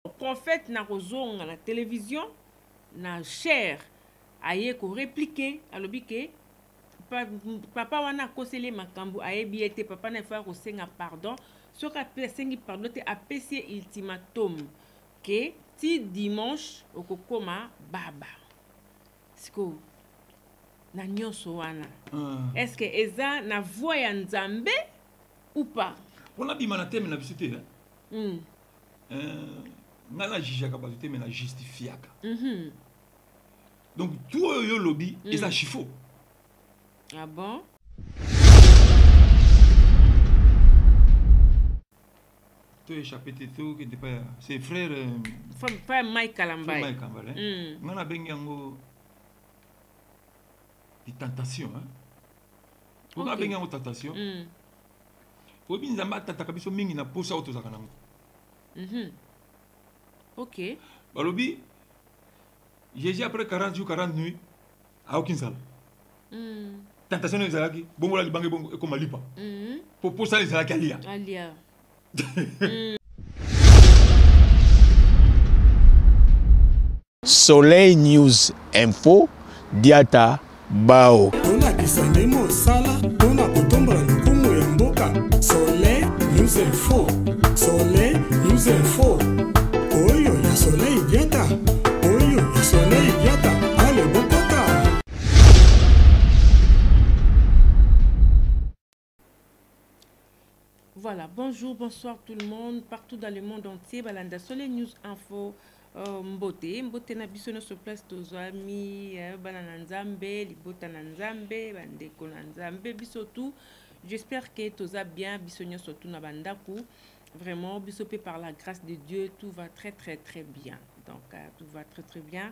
prophète na kozonga na télévision na cher aye ko répliquer alobi ke papa wana kosele makambo ayebi ete papa na fa ko senga pardon soka sengi pardon te apesi ultimatum ke ti dimanche okokoma baba siko na nyonso wana est-ce que eza na voix ya Nzambe ou pas on a bima na teme na biso te nga na jijaka bato te me na justifiaka donc tout oyo lobby eza chifo. Ah bon? Tu échappé tout que pas c'est frère frère Mike Kalambay. Mike Kalambay. On a bengi yango des tentations hein. On a bengi yango tentation. Pour bien Nzamba tata kabiso mingi na posa auto zakana. OK. Balobi Jésus après 40 jours 40 nuits à aucune salle. Tentation de Zalaki, bon la libange bon comme lipa. Pour ça les Zalaki alia. Alia. Soleil News Info Diata Bao. Soleil News Info. Soleil News Info. Oyo ya Soleil Diata. Oyo ya Soleil Diata. Allez bon pota. Voilà, bonjour, bonsoir tout le monde, partout dans le monde entier. Balanda Soleil News Info. Mbote na biso no so place tozwami bana na Nzambe libota na Nzambe bandeko na Nzambe biso tout. J'espère que toza bien biso nyonso tout na bandaku. Vraiment biso pe par la grâce de Dieu tout va très bien. Donc tout va très bien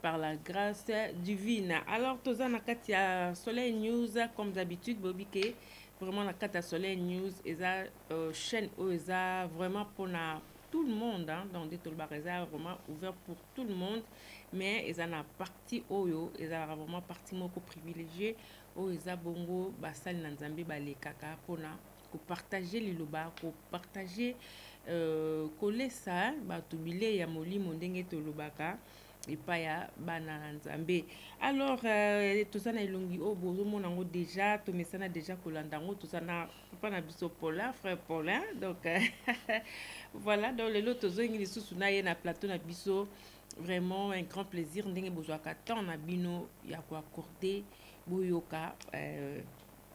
par la grâce divine. Alors toza na kati ya Soleil News comme d'habitude bobike vraiment na kati ya Soleil News eza chaîne eza vraiment pour na tout le monde, hein, donc des tolbareza vraiment ouvert pour tout le monde, mais ils en a partie oyo, ils ont vraiment partie moko privilégié, o ils a bongo basal nanzambe bale kaka pona ko partager les loba, ko partager coller ça, ba tubile ya moli mondenge tolobaka et pas ya bana nzambe. Alors tout ça na ilongi o bozo monango déjà to mesana déjà kolandango tout ça na papa na biso Paulin frère Paulin donc voilà donc les lotos ngi sous na ye na plateau na biso vraiment un grand plaisir ndenge bozwa ka temps na bino ya ko accorder boyoka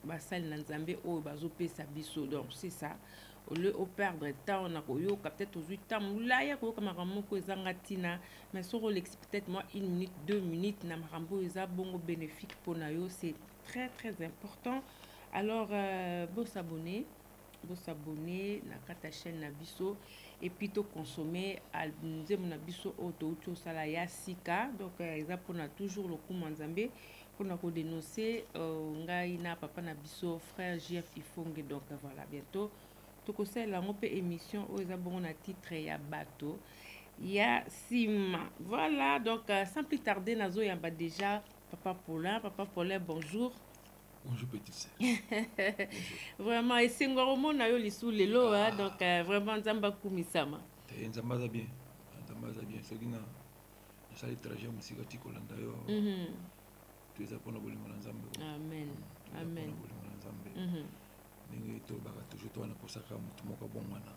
basal na nzambe o bazo pesa biso donc c'est ça au lieu de perdre temps on a peut-être aux 8 ans là il y a quoi comme ramoko ezangatina mais sur peut-être moi 1 minute 2 minutes na marambo eza bongo bénéfique pour nayo c'est très important. Alors vous s'abonner na kata chaîne na biso et puis to consommer alzem na biso auto to sala ya sika donc eza pour na toujours le coup Nzambe pour na ko dénoncer ngai na papa na biso frère JF Ifonge donc voilà bientôt tokosala ngo pe émission o eza bongo na titre ya bato ya sima. Voilà donc sans plus tarder nazo yamba déjà papa Paulin bonjour. Bonjour petite sœur. Vraiment esengo romo na yo lisu lelo donc vraiment nzamba kumisama te nzamba za bien soki na sali trajet musika tikolanda yo tu eza pona bolingo na nzambe. Amen bolingo na nzambe ndenge tolobaka toujours towana posaka motu moko abongwana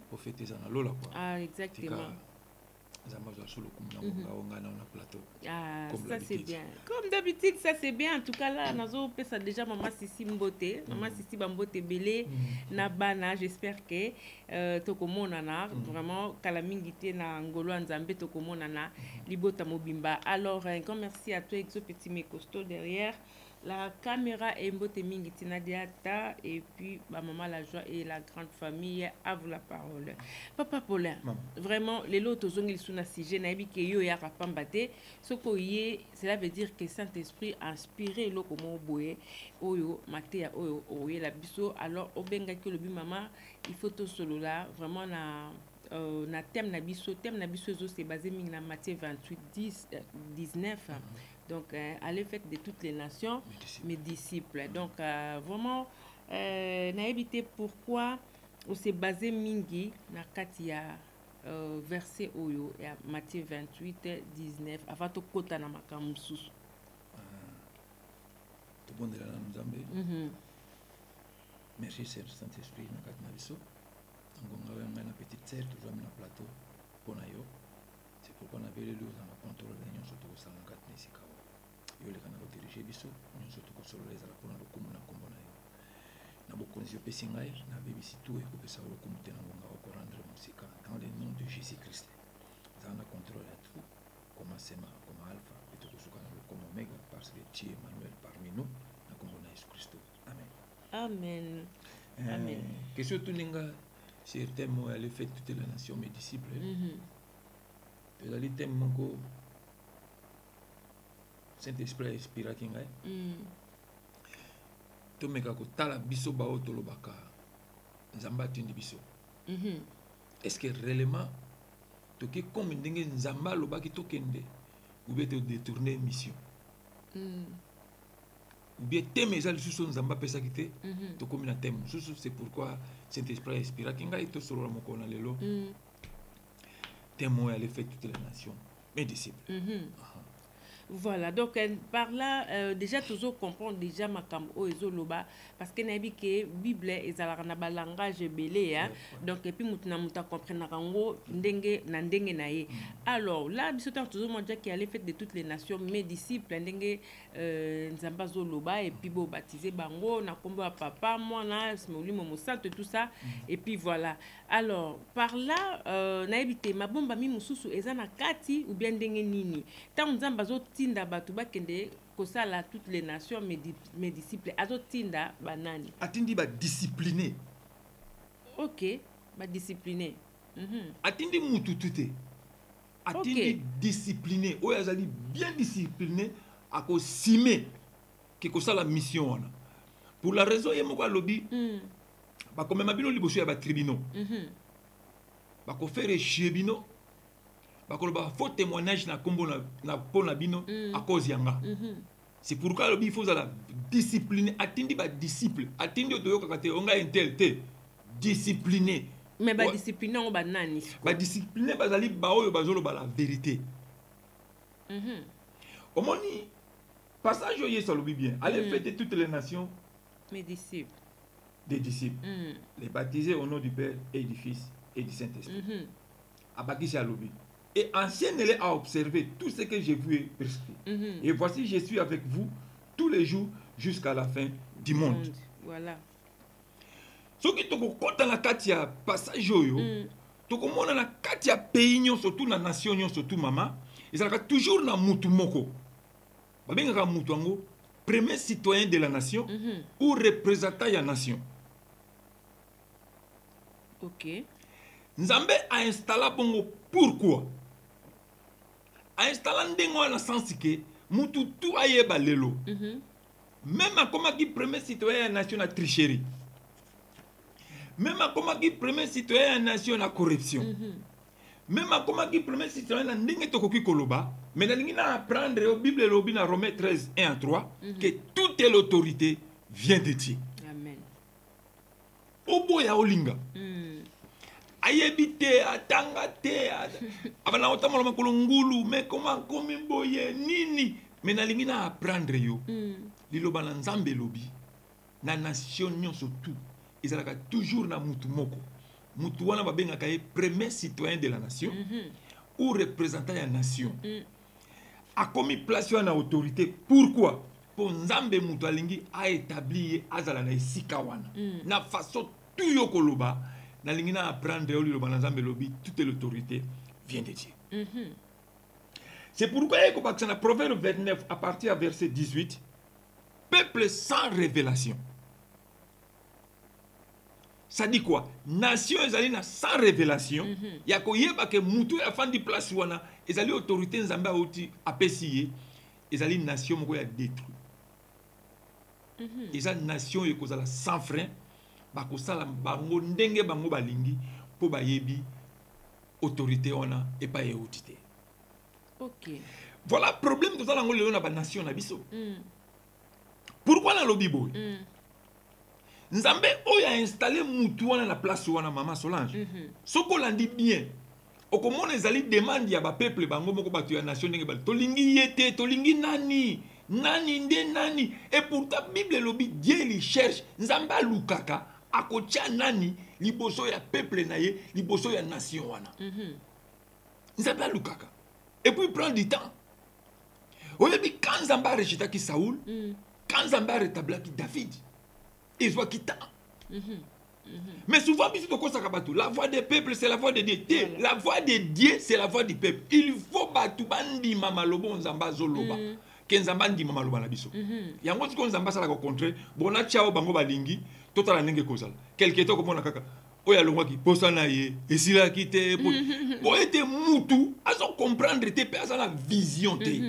po fete eza na lola quoi. Ah exactement. Nzamba za solo kumna ngana na plateau. Ah ça c'est bien. Comme d'habitude ça c'est bien en tout cas là nazo pesa déjà maman Sisi Mbote, maman Sisi Bambote belé na bana j'espère que tokomona na vraiment kala mingité na ngolo nzambe tokomona na libota mobimba. Alors un grand merci à toi Exo Petit Mekosto derrière la caméra et Mbote Mingitina Diata et puis ma maman la joie et la grande famille à vous la parole. Papa Paulin, vraiment les lots ozongili suna sujet na bi ke yo ya rapambate soko yé cela veut dire que Saint-Esprit a inspiré lo komo boye oyo maté oyo oye la biso alors obenga ke le bi maman il faut to solo là vraiment na thème na biso zo c'est basé na Matthieu 28:19 donc allez faites de toutes les nations mes disciples. Donc vraiment n'a évité pourquoi on s'est basé mingi na katia verset oyo ya Matthieu 28 19 avant to kota na makambo susu. To bondela na Nzambe. Merci Saint-Esprit na kati na biso. Ngonga wa na petite sœur toujours na plateau pona yo. C'est pourquoi on avait le dans la contrôle de l'union surtout au salon 4 Nesika. Yo le kana diriger biso, union surtout ko solo les ala pona lo komuna kombo na yo. Na bokonzi opesi ngai na bebisi tout et kopesa lo komute na ngonga ko rendre musika dans le nom de Jésus-Christ. Zana contrôle à tout comme Sema, comme Alpha et tout ce qu'on a comme Omega parce que tu es Emmanuel parmi nous na kombo na Jésus-Christ. Amen. Amen. Amen. Question tuninga sur thème à l'effet de toutes les nations mes disciples. Vous allez thème mon Saint-Esprit inspira kingai. To meka ko tala biso ba otolobaka. Nzamba tindi biso. Est-ce que réellement to ke comme ndenge nzamba lobaki to kende ou bien te détourner mission? Ou bien thème ezali susu nzamba pesa kité to comme na thème susu c'est pourquoi Saint-Esprit inspira kingai to solo moko na lelo. Témoin à l'effet de toutes les nations, mes disciples. Voilà, donc par là, déjà, toujours comprendre déjà ma cambo et zoloba, parce que n'a que Bible et un langage belé, donc et puis mutna muta comprendre rango ndenge na ndenge nae. Alors là, bisotant toujours moi dire qu'il y a l'effet de toutes les nations, mes disciples ndenge nzamba zoloba et puis bo baptisé bango na kombo à papa moi na smoli momo salte tout ça et puis voilà. Alors par là, na ebité ma bomba mi mususu ezana kati ou bien ndenge nini. Tant nzamba zo tinda batu bakende kosala toutes les nations mes disciples azo tinda banani atindi ba discipliné. OK, ba discipliné. Atindi mutu tuté. Atindi discipliné. Oyo azali bien discipliné ako simé ki kosala mission wana. Pour la raison yemoko lobby ba comme mabino liboso ya ba tribunaux. Ba ko faire chebino. Bakoloba faux témoignage na kombo na pona bino à cause yanga. C'est pourquoi il faut la discipliner, atteindre ba disciple, atteindre to yoka kate onga intelté discipliner. Mais ba discipliner on ba nani. Ba discipliner bazali ba oyo bazolo ba la vérité. Omoni passage yo yeso lobi bien. Allez fêter toutes les nations mes disciples. Des disciples. Les baptiser au nom du Père et du Fils et du Saint-Esprit. Abakisi alobi. Et enseignez-les à observer tout ce que je vous ai prescrit. Et voici, je suis avec vous tous les jours jusqu'à la fin du monde. Voilà. Ce qui te compte dans la katia passage yo, tu comprends dans la katia pays surtout la nation surtout maman, ils sont toujours dans mutu moko. Babenga mutu ngo premier citoyen de la nation ou représentant la nation. OK. Nzambe a installé bongo pourquoi? A installé ndengo na sens que mutu tout ayeba lelo. Même à comment qui premier citoyen nation na tricherie. Même à comment qui premier citoyen nation na corruption. Même à comment qui premier citoyen na ndenge tokoki koloba, mais na lingi na apprendre au Bible lobi na Romains 13 1 à 3 que toute l'autorité vient de Dieu. Amen. Oboya olinga. Ayebite atanga te abana otamala makolo ngulu mais comment komi boye nini mais na lingi na apprendre yo liloba na nzambe lobi na nation nyonso tout ezalaka toujours na mutu moko mutu wana babengaka ye premier citoyen de la nation ou représentant ya nation akomi place wana autorité pourquoi pour nzambe mutu alingi a établi azala na esika wana na façon tout yo koloba na lingina apprendre au liloba na nzambe lobi toute l'autorité vient de Dieu. C'est pourquoi il y a un proverbe 29 à partir du verset 18 peuple sans révélation. Ça dit quoi? Nation ezali sans révélation. Ya ko yeba ke mutu ya fandi place wana ezali autorité nzambe oti apesiye ezali nation moko ya détruit. Ezali nation ekozala sans frein. Bakosala bango ndenge bango balingi po bayebi autorité wana et pas audité. OK. Voilà le problème de ça dans la nation na biso. Pourquoi la lobby boy? Nzambe oya installé mutu wana na place wana maman Solange. Soko landi bien. okomona ezali demande ya bapeuple bango moko bato ya nation ndenge bali tolingi ye te tolingi nani nde nani. Et pourtant Bible elobi Dieu li cherche nzambe alukaka akotia nani liboso ya peuple na ye liboso ya nation wana. Nzambe alukaka et puis il prend du temps. Oyebi quand nzambe arejitaki Saoul, quand nzambe aretablaki David, il voit qu'il t'a. Mais souvent, la voix des peuples, c'est la voix de Dieu. La voix de Dieu, c'est la voix du peuple. Il faut battre bandi mamalobo nzamba zoloba. Kenzamba ndi mamaloba na biso. Yango tiko nzamba sala ko contre, bona tiao bango balingi, tota la ndenge kozala. Quelque temps comme on a kaka. Oya longwaki posa na ye, esila kite bo ete mutu, azo comprendre te pe aza la vision te.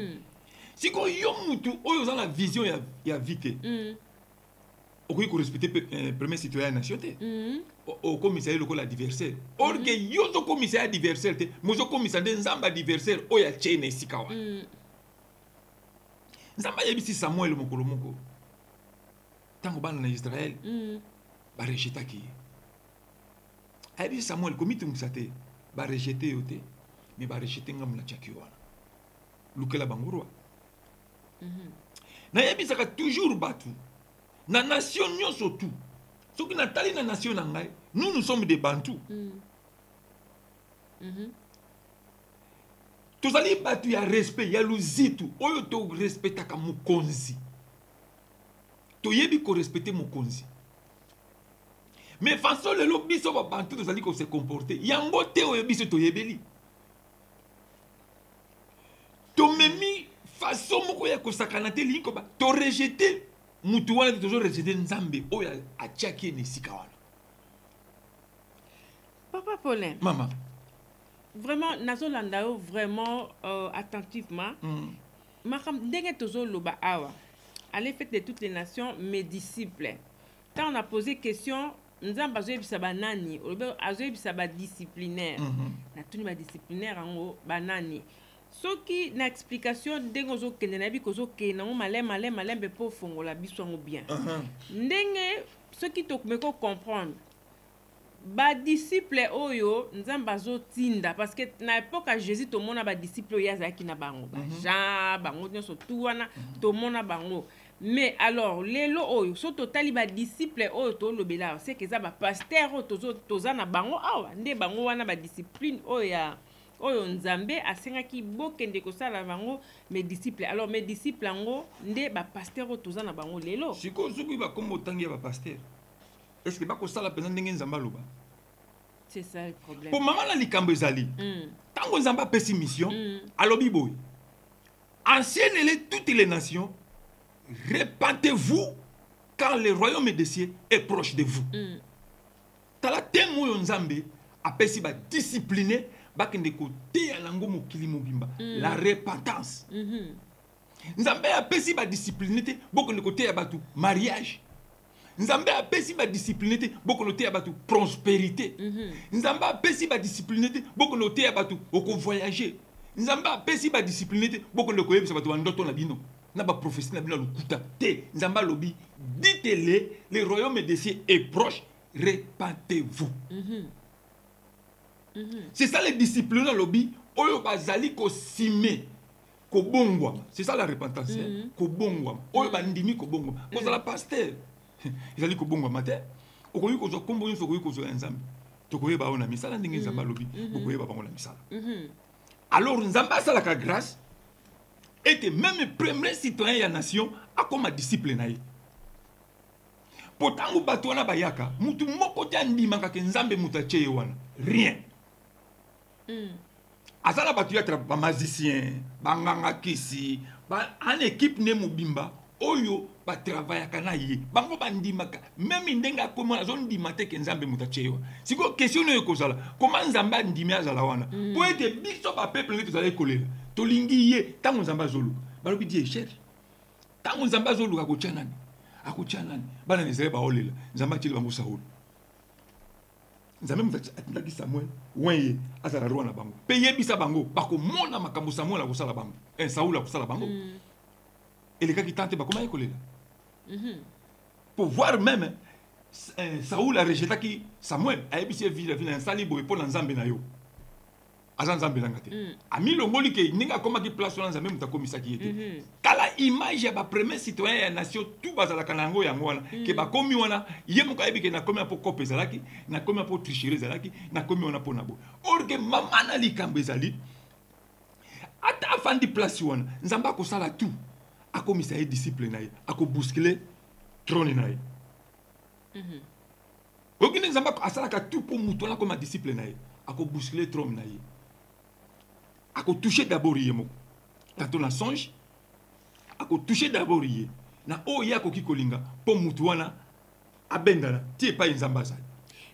Si ko yo mutu, oyo za la vision ya vite. Il faut respecter le premier citoyen de la nation. Au commissariat local adversaire. Or que yo zo commissariat adversaire, mozo commissariat nzamba adversaire oya chene sikawa. Nzamba yebisi Samuel mokolo moko. Tango bana na Israël, ba rejeta ki. Ayebisi Samuel komite musate, ba rejeter yote, mais ba rejeter ngam na chaki wana. Lukela bangurwa. Na yebisa ka toujours batu. Na nation nyonso tout. Ce qui n'a pas la nation nangai, nous sommes des Bantous. Tous allez battu ya respect, ya luzitu, oyo to respecta ka mukonzi. To yebi ko respecter mukonzi. Mais façon le lobby so ba Bantou tous allez ko se comporter. Yango te oyo biso to yebeli. To memi façon moko ya ko sakana te liko ba to rejeter. Mutu wana toujours rejeter nzambe oya achaki ni sikawana. Papa Paulin. Maman. Vraiment nazolanda yo vraiment attentivement. Makam ndenge tozo loba awa. À l'effet de toutes les nations mes disciples. Quand on a posé question nzamba zo yebisa banani, azo yebisa ba disciplinaire. Na tuni ba disciplinaire ango banani. Soki na explication ndenge zo kende na bi kozo ke na malem be po fongola biso ngo bien. Ndenge soki to meko comprendre ba disciple oyo nzamba zo tinda parce que na époque à Jésus to mona ba disciple oyo azaki na bango ba Jean bango nyonso tout wana to mona bango. Mais alors lelo oyo so totali ba disciple oyo to lobela c'est que ça ba pasteur oyo toza na bango awa nde bango wana ba discipline oyo ya oyo nzambe asengaki bokende kosala bango mes disciples. Alors mes disciples ango nde ba pasteur o tozana bango lelo. Siko zuki ba kombo tangi ba pasteur. Est-ce que ba kosala pena ndenge nzamba loba? C'est ça le problème. Pour maman la likambo ezali. Tango nzamba pesi mission, alobi boy. Enseignez toutes les nations, répandez-vous car le royaume des cieux est proche de vous. Tala temo yo nzambe apesi ba discipliner bakende kote ya lango mokili mobimba la repentance. Nzambe apesi ba disciplinité bokende kote ya batu mariage. Nzambe apesi ba disciplinité bokende kote ya batu prospérité. Nzambe apesi ba disciplinité bokende kote ya batu oko voyager. Nzambe apesi ba disciplinité bokende koyebisa batu bandoto na bino na ba prophétie na bino lukuta te. Nzambe lobi dites-le le royaume des cieux est proche, répandez-vous. C'est ça les disciples dans lobby oyo bazali ko sime ko bongwa. C'est ça la repentance. Ko bongwa. Oyo bandimi ko bongwa. Ko za la pasteur. Izali ko bongwa matin. Okoyi ko zo kombo nso koyi ko zo nzambe. To koyi ba ona misala ndenge nzamba lobby. Okoyi ba bango la misala. Alors nzamba sala ka grâce était même premier citoyen ya nation a comme disciple na ye. Potango bato wana bayaka mutu moko te andimaka ke nzambe muta cheye wana. Rien. Azala batu ya ba magicien, banganga kisi, ba en équipe ne mobimba, oyo ba travailler kana ye. Bango bandimaka, même ndenga komo zone dimate ke nzambe mutacheyo. Siko question yo kozala, comment nzamba ndimi azala wana? Po ete biso ba peuple ngeto zala kolela. Tolingi ye tango nzamba zolu. Balobi die cher. Tango nzamba zolu ka kochanani. Akochanani. Bana nezele ba olela. Nzamba chili bango Saoul. Nzambe mutaki Samuel wenye azala roi na bango peye bisa bango bako mona makambo Samuel a kosala bango Saoul a kosala bango et les gars qui tentent bakoma ekolela pour voir même Saoul a rejeté qui Samuel a ebisi vile vile nsali boye pour nzambe na yo aza nzambe nanga te amilongoli ke ndenge akomaki place wana nzambe moto akomisaki ye te kala image ya bapremier citoyen ya nation tu bazalaka na yango yango wana ke bakomi wana ye moko ayebi ke nakomi mpo kope ezalaki nakomi mpo tricherie ezalaki nakomi wana mpo na boye or ke mama na likambo ezali ata afandi place wana nzambe akosala tu akomisa ye disciple na ye akobouscule trône na ye okende nzambe asalaka tu mpo moto wana akoma disciple na ye akobouscule trône na ye akotouche d'abord ye moko quand on a songe akotouche d'abord ye na oyo akoki kolinga mpo moto wana abendana ti epai nzambe azali.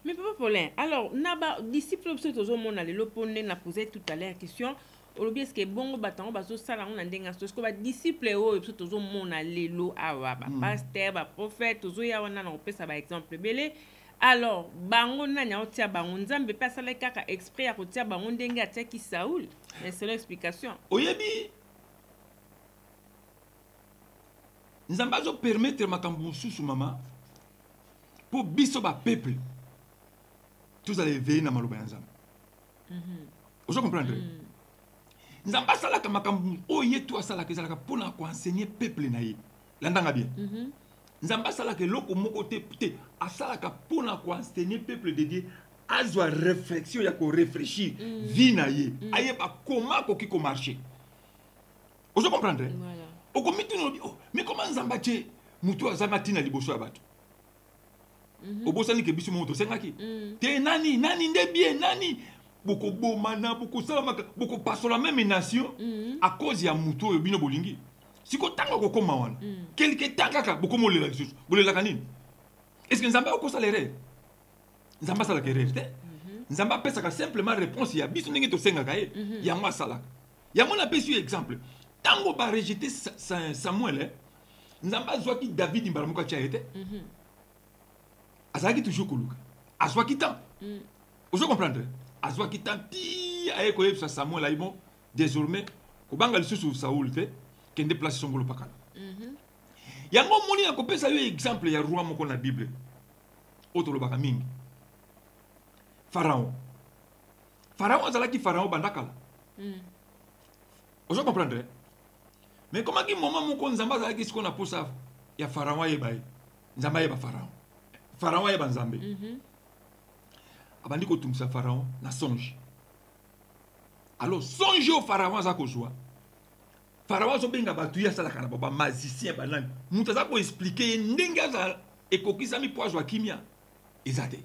Mais Papa Paulin, alors naba disciple biso tozomona lelo mpo nde na posé tout à l'heure question olobi est-ce que bongo batango bazosala ngo na ndenge so ko ba disciple oyo biso tozomona lelo awa ba pasteur ba prophète tozoya wana na kopesa ba exemple belé. Alors bango nani aotia bango nzambe pe asala kaka exprès ya kotia bango ndenge atiaki Saoul. Mais c'est l'explication. Oyebi nzambe azo permettre makambo mosusu mama pour biso ba peuple tous allez veiller na maloba ya nzambe. Vous comprenez? Nzambe asalaka makambo oye tu asalaka ezalaka mpona koenseigner peuple na ye landanga bien. Nzambe asalaka eloko moko te asalaka mpona koenseigner peuple de Dieu azwa réflexion ya korefléchir vie na ye ayeba comment akoki komarche. Vous comprenez? Voilà. Okomi tino mais comment nzambe atie mutu azama tina liboso ya bato obosani ke biso moto sengaki te nani nde bien nani boko bomana boko salamaka boko pasola même nation à cause ya mutu oyo bino bolingi siko tanga kokoma wana quelque tangaka boko molela lisusu bolela nini est-ce que nzambe okosala erreur nzambe asala erreur te nzambe apesaka simplement réponse ya biso ndenge tosengaka ye yango asalaka yango napesi yo exemple tango ba rejeter Samuel nzambe azwaki David mbala moko atia ye te azalaki toujours koluka azwaki temps ozo comprendre azwaki temps ti aye koyebisa Samuel ayibo désormais kobanga lisusu Saoul te kende place songolo pakala yango moni na kopesa yo exemple ya roi moko na Bible otolobaka mingi Pharaon azalaki Pharaon bandakala ozo comprendre mais comment ki moment moko nzamba azalaki siko na posa ya Pharaon yeba nzamba yeba Pharaon yeba nzambe abandi kotumisa Pharaon na songe alors songe au Pharaon azakozwa Pharaon azobenga batu ya salaka na baba magicien banani mutu azako expliquer ndenge azala ekokisami po azwa kimia ezate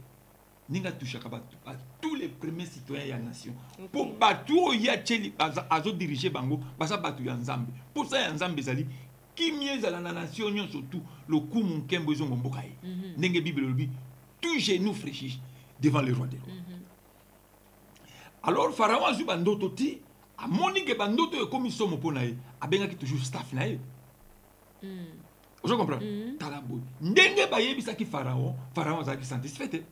ninga touchaka batu tous les premiers citoyens ya nation pour batu ya tcheli azo diriger bango basa batu ya nzambe pour ça ya nzambe ezali kimia ezala na nation nyon surtout le kumu nkembo ezongo mboka ye ndenge bible lobi tout genou fléchit devant le roi des rois. Alors Pharaon a joué bandoto ti a moni ke bandoto e komi somo pona ye abengaki toujours staff na ye. Vous comprenez? Talabo. Ndenge ba yebisaki Pharaon azaki satisfait.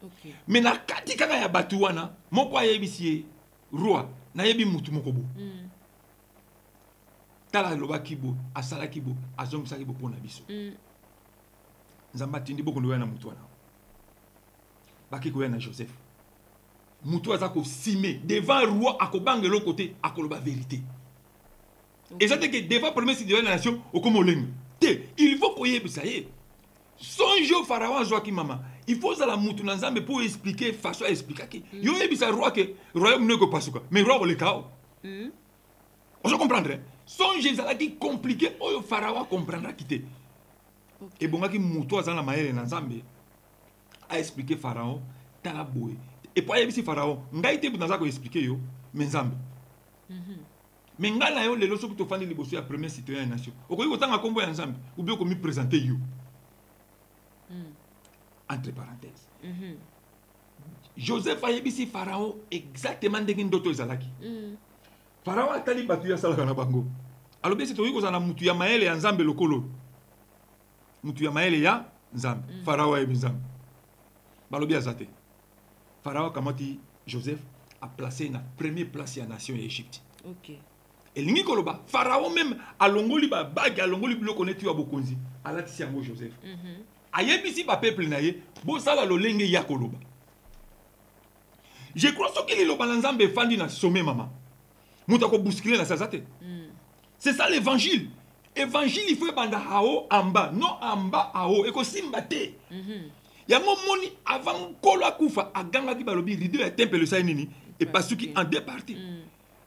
OK. Mais na kati kaka ya batu wana moko ayebisi roi na yebi mutu moko bo. Tala lobaki bo asalaki bo azongisaki bo pona biso. Nzamba tindi boko ndo na mutu wana. Baki koya na Joseph. Mutu azako simé devant roi akobanga l'autre côté akoloba vérité. Et ça dit que devant premier citoyen de la nation okomoleng. Il faut koyeba ça y est. Songe au pharaon Joachim mama. Il faut ça la mutu na nzambe pour expliquer façon expliquer ki. Yo yebisa roi que royaume ne ko pasuka. Mais roi le cao. On comprendre. Songe ça qui compliqué o pharaon comprendra quitter. Et bongaki mutu azana maere na nzambe a expliquer pharaon tala boy. Et pour yebisi pharaon ngai te bunaza ko expliquer yo menzambe. Mais ngai na yo lelo soki to fandi liboso ya premier citoyen ya nation. Okoyi kotanga kombo ya nzambe ou bien ko mi présenter yo. Entre parenthèses. Joseph a yebisi pharaon exactement ndenge ndoto ezalaki. Pharaon atali batu ya salaka na bango. Alors bien c'est to yiko za na mutu ya maele ya nzambe lokolo. Mutu ya maele ya nzambe. Pharaon ya nzambe. Balobi azate. Pharaon kamati Joseph a placé na première place ya nation ya Égypte. OK. Et lingi koloba Pharaon même alongoli ba bague alongoli biloko neti ya bokonzi alatisi yango Joseph. Ayebisi ba peuple na ye bo sala lolenge ya koloba. Je crois que les Lobanzambe fandi na sommet maman. Moutako bousculer la sazate. C'est ça l'évangile. Évangile il faut banda hao en bas, non en bas hao et ko simbate. Ya momoni avant kolo akufa aganga ki balobi rideau ya temple le sainini et parce qui en deux parties.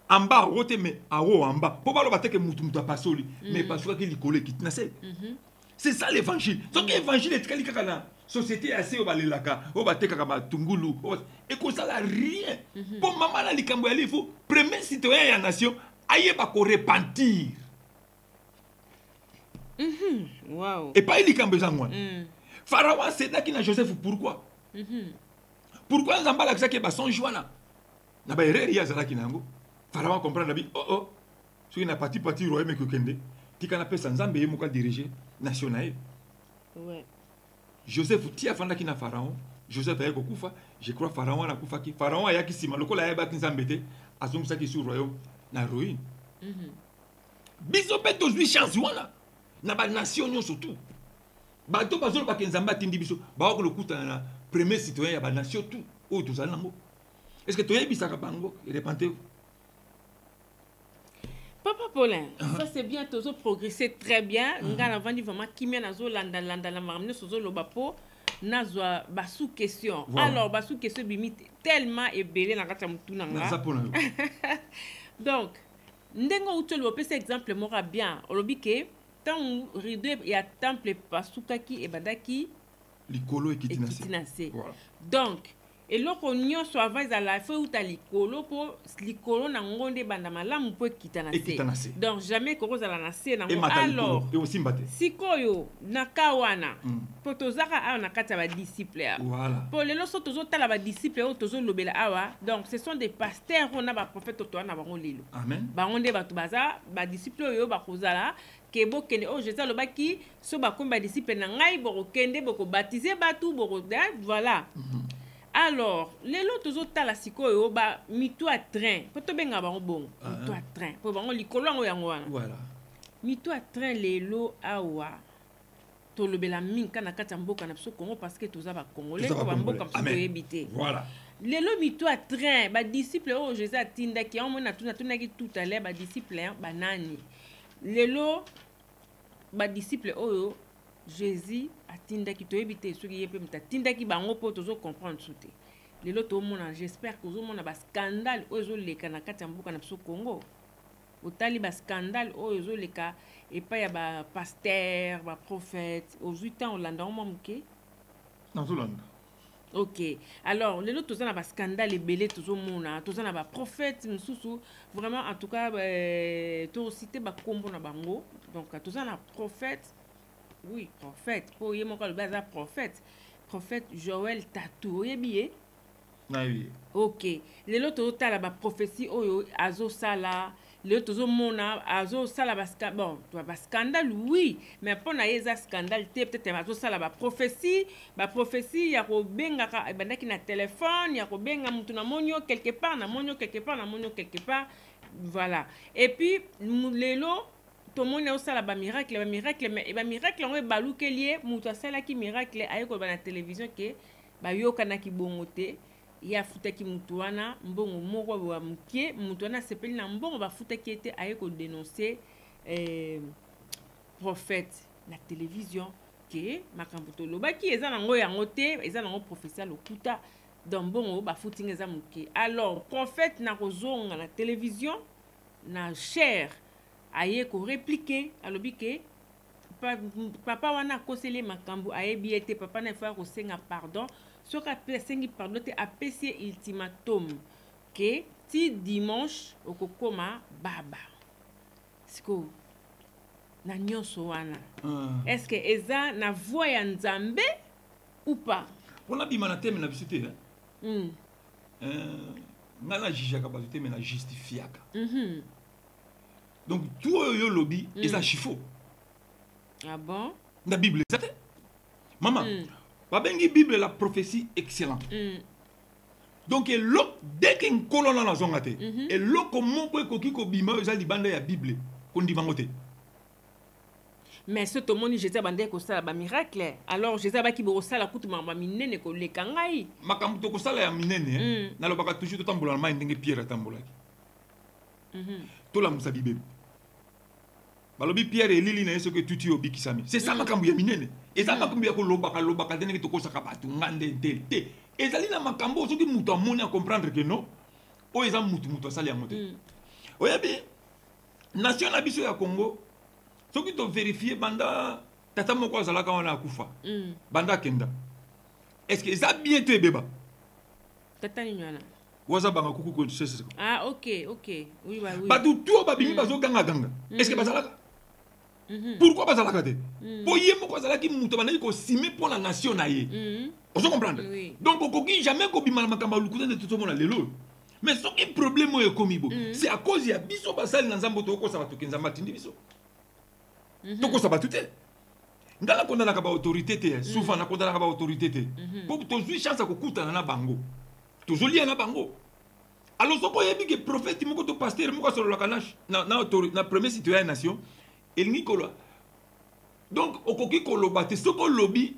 En bas rote mais hao en bas. Pour baloba te que mutu pasoli mais parce que likolo kitina c'est. C'est ça l'évangile. Donc l'évangile est très likana. Société assez au balelaka, au bateka kama tungulu, et que ça n'a rien. Pour maman la likambo il faut premier citoyen de la nation aille pas ko repentir. Wow. Et pas likambo zangwa. Pharaon c'est là qui na Joseph pourquoi? Pourquoi Nzamba la que ba son joana? Na ba erreur ya zala kinango. Pharaon comprend la bi oh ce qui n'a pas parti royaume mais que kende. Tika na pesa Nzambe ye moka diriger national. Ouais. Joseph tia fanda ki na Pharaon, Joseph aye kokufa, je crois Pharaon na kufa ki Pharaon aya ki sima lokola aye ba ki Nzambete, azongisa ki sur royaume na ruine. Biso peto zwi chance wana. Na ba nation nyon surtout. Ba to bazolo ba Nzamba tindi biso, ba ko lokuta na premier citoyen ya ba nation tout. O to zala ngo. Est-ce que to yebisa ka bango, repentez-vous? Papa Paulin, ça c'est bien, tu as progressé très bien. Nous avons vraiment qui m'a dit que sous question. Alors, sous question, tellement ébélé dans la donc, nous avons cet exemple bien. On dit que tant rideau et à temple pasukaki et badaki, likolo et kitinase. Donc, et loko nyonso avant ezala fe uta likolo po likolo na ngonde banda malamu po kitanase. Donc jamais ko kozala na se na alors et aussi mbate. Sikoyo na kawana po tozaka a na kata ba disciple. Voilà. Po lelo so tozo tala ba disciple o tozo lobela awa. Donc ce sont des pasteurs on a ba prophète to na bango lelo. Amen. Ba onde ba to baza ba disciple yo ba kozala ke bo kende o Jésus lobaki so ba komba disciple na ngai bo kende bo ko baptiser batu bo voilà. Alors, les autres tala sikoyo ba mitu a train. Poto benga ba bon. Mitu a train. Po bango likolo ngo yango wana. Voilà. Mitu a train lelo awa. To lobela minka na kata mboka na biso Congo parce que toza ba congolais ko ba mboka biso ebité. Voilà. Lelo mitu a train ba disciple o Jésus atinda ki on mona tuna ki tout à l'heure ba disciple ba nani. Lelo ba disciple oyo Jésus atinda ki to ebité soki yepe mta tinda ki bango po tozo comprendre soute. Lelo to mona j'espère que mona ba scandale ozo leka na kati mboka na biso Congo. Otali ba scandale ozo leka et pas ya ba pasteur, ba prophète, aux 8 ans Hollanda on mamke. Dans Hollanda. OK. Alors, lelo toza na ba scandale ebele tozo mona, toza na ba prophète msusu vraiment en tout cas to citer ba kombo na bango. Donc toza na prophète. Oui, prophète. Pour y mon le bas prophète. Prophète Joël Tatou. Oyebiye? Oui. OK. Les autres tala ba prophétie oyo azo sala. Les autres mona azo sala ba bon, toi ba scandale oui, mais pour na yeza scandale peut-être azo sala ba prophétie ya ko benga ka bandaki na téléphone, ya ko benga mutu na monyo quelque part na monyo quelque part. Voilà. Et puis lelo tout le monde a aussi la miracle, mais le miracle on est balou que lié, mutu sala ki miracle ayo ko na télévision que ba yo kana ki bongote, ya futa ki mutu wana mbongo moko wa mukie, mutu wana sepeli na mbongo ba futa ki était ayo ko dénoncer prophète na télévision que makambo to lobaki eza nango yango te, eza nango prophétie lokuta donc bongo ba futinga eza mukie. Alors prophète na kozonga na télévision na cher aye ko répliquer alobi ke papa wana kosele makambo aye biete papa na fa ko senga pardon soka sengi pardon te apesi ultimatum ke ti dimanche okokoma baba siko na nyonso wana est-ce que eza na voix ya Nzambe ou pas on a bima na teme na bisite ngana jijaka bazute mais na justifiaka donc tout yo lobby et ça chifo. Ah bon? La Bible c'est maman ba bengi Bible la prophétie excellente. Donc dès qu'un colonne na zonga te et lo comment ko koki ko bima za libanda ya Bible ko ndi bangote. mais ce tout le monde Jésus bandé ko sala ba miracle alors Jésus ba ki bo sala kutu mama minene ko le kangai makambo to ko sala ya minene na lo baka toujours to tambola mai ndenge Pierre tambola to la musabi bebe balobi Pierre elili na yeso ke tuti obikisami c'est ça makambo ya minene et ça makambo ya ko lobaka ndenge to ko saka batu ngande te ezali na makambo soki mutu amoni a comprendre que non o eza mutu asali yango te oyebi nation na biso ya Congo soki to vérifier banda tata moko azalaka wana akufa banda kenda est-ce que eza bien te beba tata ni nyana waza banga kuku ko sese ah ok oui batu tuo babimi bazo ganga est-ce que bazalaka pourquoi bazalaka te po ye moko azalaki mutu banda ko simer pour la nation na ye on se comprendre donc okoki jamais ko bimala makamba lukuta de tout le monde lelo mais ce qui est problème est comme c'est à cause ya biso basali na nzambo to ko sa batu kenza matindi biso toko sa batu te ngala konda na ka ba autorité te souvent na konda na ka ba autorité te pour to zui chance ko kuta na bango to zoli na bango alors soko yebi que prophète moko to pasteur moko solo la kanash na premier citoyen nation elingi kolo donc okoki kolo batte soko lobby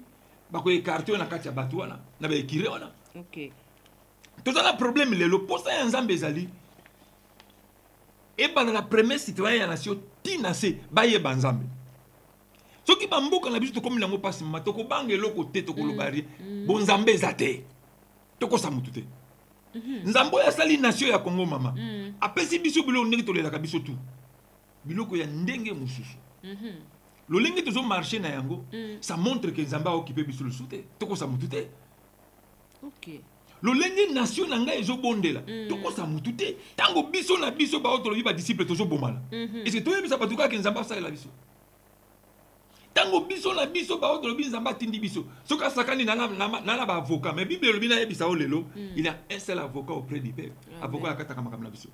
ba ko écarter na kati ya batu wana na ba ekire wana ok tout ça le problème le poste ya nzambe ezali et bana la premier citoyen ya nation tinase ba ye banzambe soki bamboka na biso to komi nango pasi matoko banga eloko te to kolobari bon nzambe ezate to ko samutu te nzambo ya sali nation ya Congo mama apesi biso biloko ndenge to lelaka biso tu biloko ya ndenge mususu lo lenge to zo marcher na yango ça montre que nzamba occupé biso le soute to ko samutu te ok lo lenge nation na ngai ezobondela tokosa mutu te tango biso na biso ba otolobi ba disciple tozobomala est-ce que toyebisa bato kaka nzamba asalela biso tango biso na biso ba otolobi nzamba atindi biso soki asakani na ba avocat mais bible elobi nayebisa o lelo il a un seul avocat auprès du peuple avocat akataka makambo na biso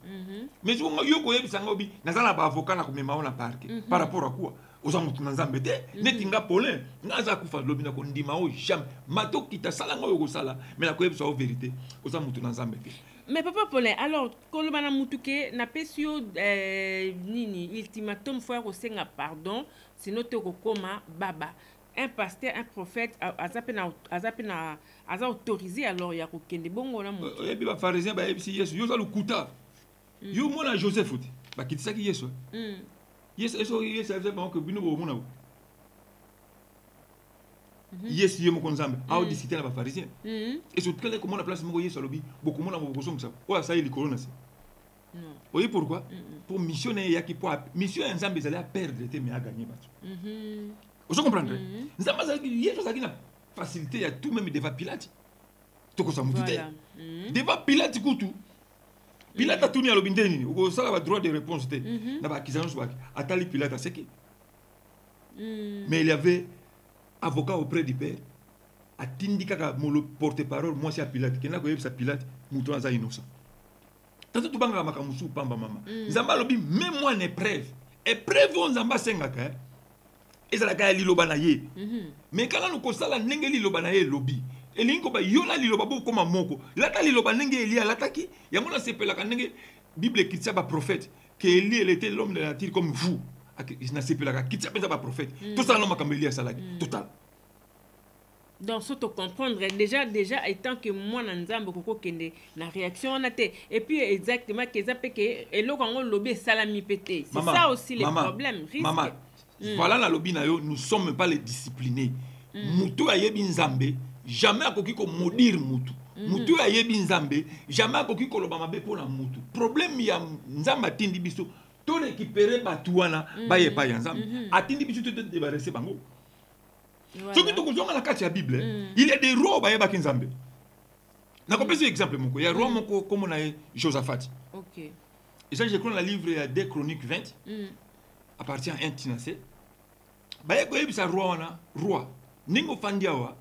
mais soki yo koyebisa nga obi naza na ba avocat na komema o na parke par rapport à quoi oza mutu na nzambe te neti nga Paulin nga aza kufa lobi na kondima o jamais mato kita sala nga oyo kosala mais na koyebisa o vérité oza mutu na nzambe te mais papa Paulin alors koloba na mutu ke na pesi yo nini ultimatum fois kosenga pardon sinon te kokoma baba un pasteur un prophète aza autorisé alors ya kokende bongo na mutu oyebi ba pharisien ba yebisi Yesu yo za lukuta yo mona Joseph te bakitisaki Yesu Yes, eso c'est bon que bino bo mona. Yes, yemo konzambe. A discuter na ba pharisien. Et surtout que comment la place mo Yesu lobi, beaucoup mona mo kosom ça. O ça il corona ça. Non. Voyez pourquoi? Pour missionner ya qui pour mission nzambe zali a perdre te mais à gagner bato. Vous comprenez? Nzambe zali Yesu zali na facilité ya tout même devant Pilate. To ko sa mutite. Devant Pilate kutu. Pilate a tourné à l'obindeni, ou ça a droit de réponse. Atali Pilate a séqué. Mais il y avait avocat auprès du père. A tindika mon porte-parole, moi c'est à Pilate. Qui n'a pas eu sa Pilate, mouton à innocent. Tant que tu bangas ma kamusu pamba mama. Zamba lobi, même moi une épreuve. Épreuve on zamba sengaka. Et ça la kaya liloba na ye. Mais quand on constate la nenge liloba na ye lobi. Elingo ba yona liloba bo koma moko lata liloba ndenge Elia lataki yango na sepela ka ndenge Bible kitsa ba prophète que Elie elle était l'homme de la nature comme vous na sepela ka kitsa ba prophète tout ça l'homme comme Elia salaki total donc ça te comprendre déjà étant que moi na nzambe koko kende na réaction on a té et puis exactement que ça peut que eloko ngo lobby salami pété c'est ça aussi les problèmes risque maman voilà la lobby na yo nous sommes pas les disciplinés mutu ayebi nzambe jamais akoki ko maudire mutu mutu ayebi nzambe jamais akoki ko loba mabe pona mutu problème ya nzamba tindi biso to récupérer batu wana baye pa ya nzambe atindi biso te débarrasser bango soki to kozonga na kati ya Bible il y a des rois baye ba nzambe na ko pesa exemple moko ya roi moko comme na Josaphat OK et ça je crois dans le livre ya 2 Chroniques 20 à partir 1 Tinasé baye ko yebisa roi wana roi ningo fandiawa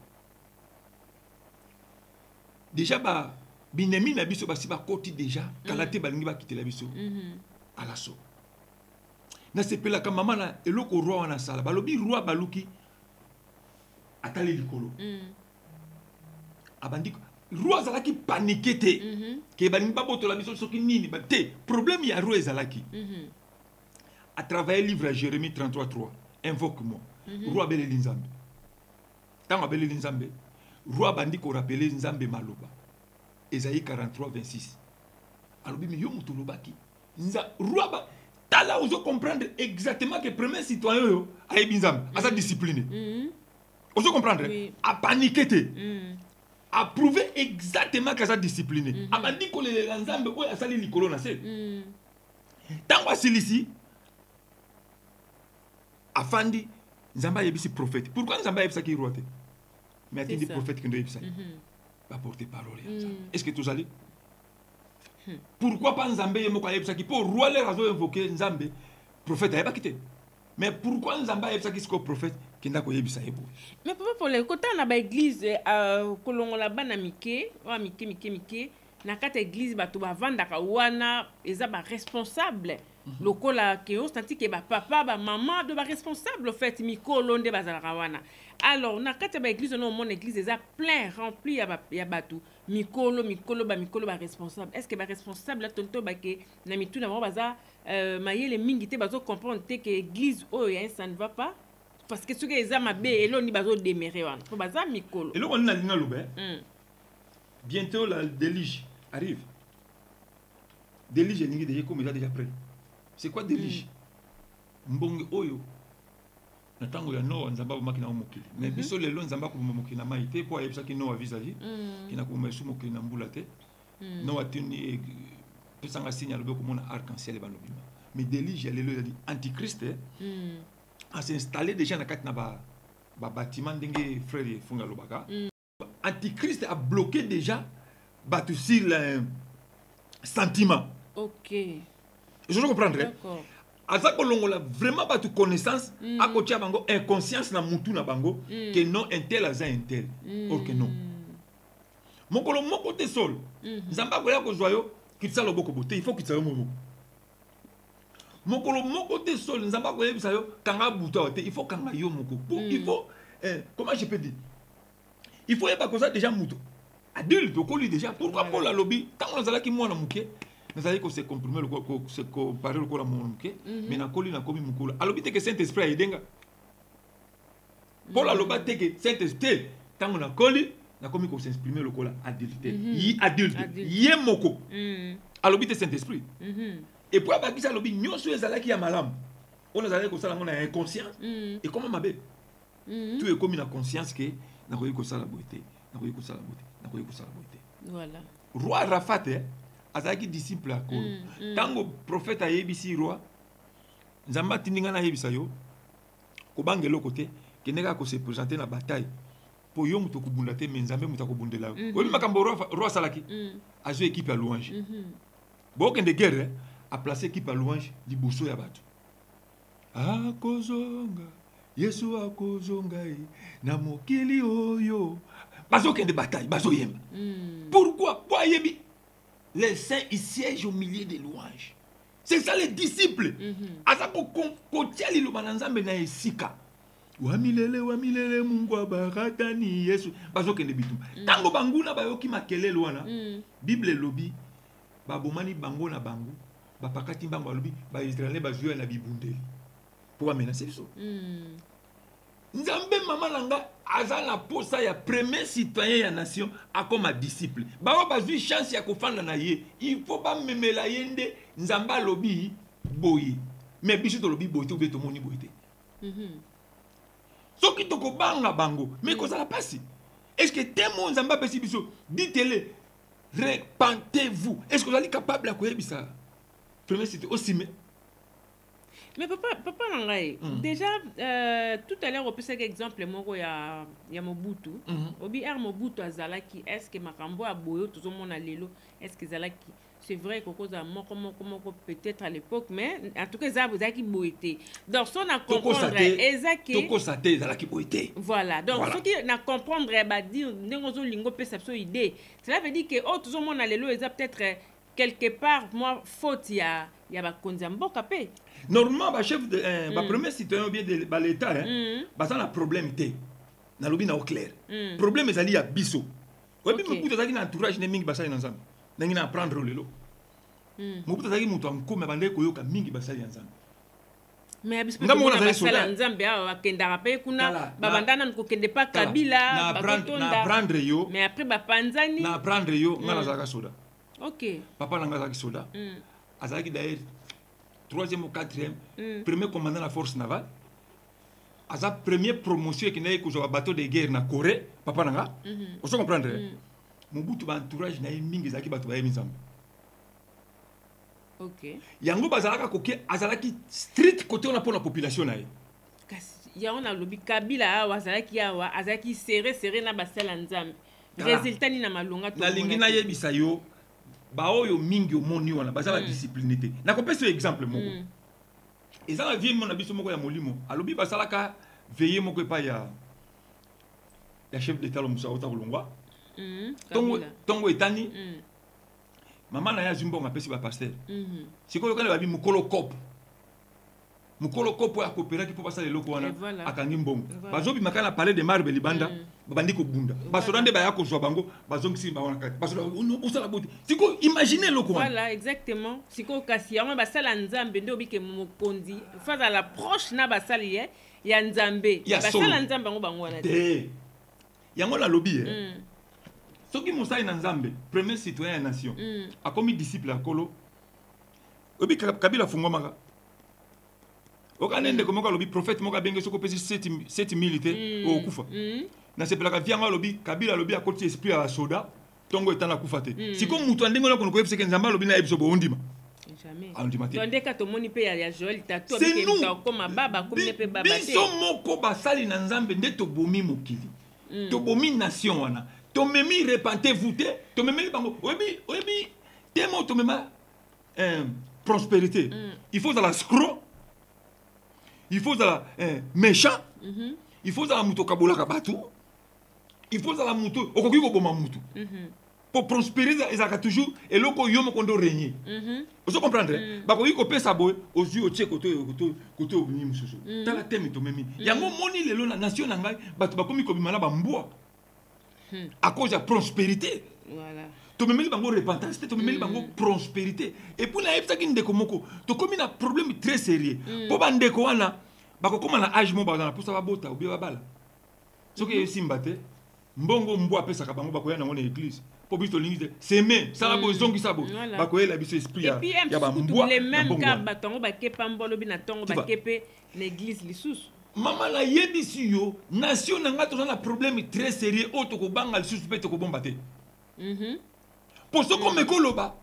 déjà ba binemi na biso basi ba koti déjà kalate balingi ba kitela biso à la so na sepela ka mama na eloko roi wana sala balobi roi baluki atali likolo abandi roi zalaki paniqué te ke balingi ba botola biso soki nini ba te problème ya roi zalaki à travers livre à Jérémie 33:3 invoque-moi. Roi abeleli nzambe. Tant abeleli nzambe, roi bandi ko rappeler nzambe maloba. Esaïe 43 26. Alors mais yo mutu lobaki. Roi ba tala ozo comprendre exactement que premier citoyen yo ayebi nzambe, asa discipliné. Ozo comprendre? A paniquer. A prouver exactement que asa discipliné. A bandi ko le nzambe oyo asali likolo na se. Tant asilisi afandi nzamba yebisi prophète. Pourquoi nzamba yebisa ki roi te? Mais il y a des prophètes qui nous yebisa. Va porter parole. Est-ce que tu allez? Pourquoi pas nzambe yemo ka yebisa ki pour roi les razo invoquer nzambe prophète ayeba kité. Mais pourquoi nzamba yebisa ki sko prophète qui nda ko yebisa yebo? Mais papa pour le côté na ba église kolongola bana mike, wa mike na kata église bato ba vandaka wana eza ba responsable. Lokola ke ostati ke ba papa ba maman de ba responsable au fait mikolo nde bazalaka wana. Alors na kata ba église no mon église eza plein rempli ya bato mikolo ba responsable. Est-ce que ba responsable la tonto ba ke na mitu na baza mayele mingi te bazo comprendre te que église oyo ça ne va pas parce que ce que eza mabe elo ni bazo démérer wana. Pour baza mikolo. Elo on na linga lobe. Bientôt la délige arrive. Délige lingi déjà comme il a déjà prêt. C'est quoi délige? Mbonge oyo na tango ya Noa nzamba ba makina mokili. Mais biso lelo nzamba ko mokili na maité po ayebisa ki Noa vis-à-vis kina ko mesu mokili na mbula te. Noa tuni pesanga signe alobe ko mona arc-en-ciel ba lobima. Mais délige lelo ya dit antichrist a s'installer déjà na kati na ba bâtiment ndenge frère funga lobaka. Antichrist a bloqué déjà battu sur le sentiment. OK. Je comprends. D'accord. Asa kolongola vraiment pas de connaissance à côté bango inconscience na mutu na bango que non un tel aza un tel or que non. Mokolo moko te sol. Nzamba ko ya ko joyo kitsa loboko bote il faut kitsa yo mono. Mokolo moko te sol nzamba ko yebisa yo kanga buta te il faut kanga yo moko. Il faut comment je peux dire? Il faut yeba ko ça déjà mutu. Adulte ko lui déjà pourquoi pour la lobby tant on zala ki mwana muke. Nous allons se comprimer le corps, se comparer le corps à mon homme, mais na koli na komi mukula. Alors bite que Saint-Esprit a idenga. Pour la loba te que Saint-Esprit, tant on a koli, na komi ko s'exprimer le corps adulte. Yi adulte, yé moko. Alors bite Saint-Esprit. Et pour abaki ça lobi nyoso ezala ki ya malam. On a allé ko sala ngona inconscient. Et comment mabe? Tu es comme une conscience que na koyi ko sala boité, na koyi ko sala boité, na koyi ko sala boité. Voilà. Roi Rafate azaki disciple akolo tango prophète ayebisi roi nzamba tindinga na yebisa yo ko bangelo côté keneka ko se présenter na bataille po yo muto kubunda te mais nzambe muta kubundela yo oli makambo roi salaki azo équipe à louange bo kende guerre a placer équipe à louange liboso ya bato akozonga Yesu akozonga na mokili oyo bazo kende bataille bazo yemba pourquoi po yebi les saints, ils siègent au milieu des louanges. C'est ça les disciples. Azako kotiali lo bananzambe na esika. Wamilele mungwa baratani Yesu. Bazo kende bitum. Tango banguna bayoki makele wana. Bible lobi babomani bango na bango. Bapakati bango lobi ba Israël bazuya na bibundeli. Pour menacer biso. Nzambe mama langa azala posa ya premier citoyen ya nation akoma disciple. Ba bazui chance ya kofanda na ye. Il faut pas memela yende nzamba lobi boye. Mais biso to lobi boye to beto moni boye. Soki to ko banga bango, mais ko sala pasi. Est-ce que temo nzamba pesi biso? Dites-le, repentez-vous. Est-ce que vous êtes capable de koyebi ça? Premier citoyen aussi mais mais papa nangai déjà tout à l'heure on peut faire exemple moko ya Mobutu obi Mobutu azalaki est-ce que makambo a boyo tout le monde a lelo est-ce que zalaki c'est vrai que cause à moko peut-être à l'époque mais en tout cas ça vous a qui boité donc ça on a comprendre ezaki toko saté zalaki boité voilà donc ce qui na comprendre ba dire ndengozo lingo perception idée cela veut dire que tout le monde a lelo eza peut-être quelque part moi faute ya ba konzambo kapé. Normalement, le chef de premier citoyen ou bien de l'État, ça a un problème. Na lobi na au clair. Problème est allé à biso. Oui, mais beaucoup de gens entourage ne mingi basali ensemble. Nangi na apprendre le lo. Beaucoup de gens mutu amko me bande ko yoka mingi basali ensemble. mais nga mona za basala soda nzambe awa bakendaka mpe kuna Tala, babandana kokende pa kabila na bakotonda prendre yo mais après bapanzani na prendre yo nga nazalaka soda ok papa na nga azalaki soda azalaki d'ailleurs 3e ou 4e premier commandant de la force navale aza première promotion ekendaki kozwa bateau de guerre na Corée papa na nga oso comprendre Mobutu ba entourage na ye mingi ezalaki bato bayebi nzambe ok yango bazalaka koke azalaki strict côté on a pour la population na ye kasi yango nalobi kabila awa azalaki serré na basala nzambe Tala. résultat nini na malonga nalingi nayebisa yo baoyo mingi omoni wana baza badiscipline te nakopesa yo exemple moko eza na vie mona biso moko ya molimo alobi basalaka veye moko epai ya chef d'état lo mosu auta kolongwa ntongo etani mama na ye azwi mbongo apesi bapaster sikoyo kani babi mokolo kopo akooperaki mpo basala eloko wana akangi mbongo bazobima kaka na palais de marbe libanda babandi kobunda basoda nde baya kozwa bango bazongisi bango na kati basoda osala bote sikoyo imagine eloko wana voilà exactement sikoyo kasi yango basala nzambe nde obike mokonzi fazala proche na basali ye ya nzambe basala nzambe yango bango wana te yango nalobi soki mosali na nzambe premier citoyen ya nation akomi disciple ya kolo oyebi kabila afungwamaka okande ndeko moko alobi prophète moko abenge soki opesi 7000 te okufa nasepelaka vi yango alobi kabila alobi akoti esprit ya basoda ntongo etana akufa te sikoyo moto andenge wana kono koyebiseke nzambe alobi na yebiso boondima andima te ndeka tomoni mpe ya Joel Tato akoma baba akomi mpe baba te biso moko basali na nzambe nde tobomi mokili tobomi nation wana tomemi repentez-vous te tomemeli bango oyebi temo tomema prospérité il faut la scro il faut la méchant il faut la muto kabolaka bato il faut la muto okoki koboma mutu pour prospérer ezalaka toujours eloko yo moko ndo régner ozo comprendre bakoki kopesa boye ozwi otie kote obimi mosusu tala teme tomemi yango moni lelo na nation na ngai bato bakomi kobima na bambwa à cause de la prospérité. Voilà. Tu me mets bango repentance, tu me mets bango prospérité. Et puis là, il y a un décomoko. Tu comme un problème très sérieux. Pour bandeko wana, bako comme un âge mo bazana pour ça va bota ou bien babala. Ce que simbate, mbongo mboa pesa ka bango bako yana ngone église. Pour biso lingi s'aimer, ça la bo zongi sabo. Bako la biso esprit ya ba mboa. Les mêmes cas batongo ba kepa mbolo bina tongo ba kepe l'église lisusu. Maman la yebisi yo nation nanga to na problème très sérieux auto ko banga lisusu pe to ko bomba te pour ce qu'on me koloba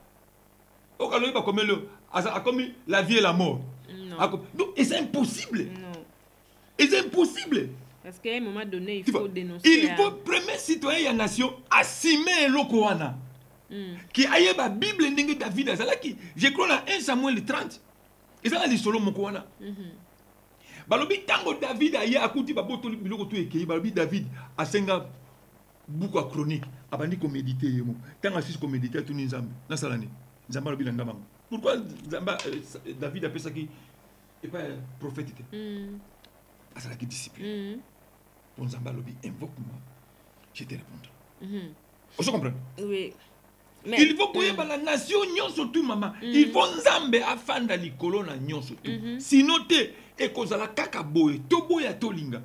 o ka loba comme le a comme la vie et la mort donc c'est impossible non c'est impossible parce qu'à un moment donné il faut dénoncer il faut premier citoyen ya nation assumer eloko wana qui aye ba bible ndenge David azalaki je crois na 1 Samuel 30 ezala lisolo moko wana balobi tango David aye akuti babotoli biloko to ekei balobi David asenga buku chronique abandi ko méditer yemo tango asisi ko méditer to nzambe na salani nzambe balobi na ndamanga pourquoi David a pesaki et pas prophète asalaki disciple pour nzambe balobi invoque-moi je te répondrai on se comprend oui. Mais il faut que la nation nyonso tout maman il faut nzambe afanda likolo na nyonso tout sinon te ekozala kaka boye to boya to linga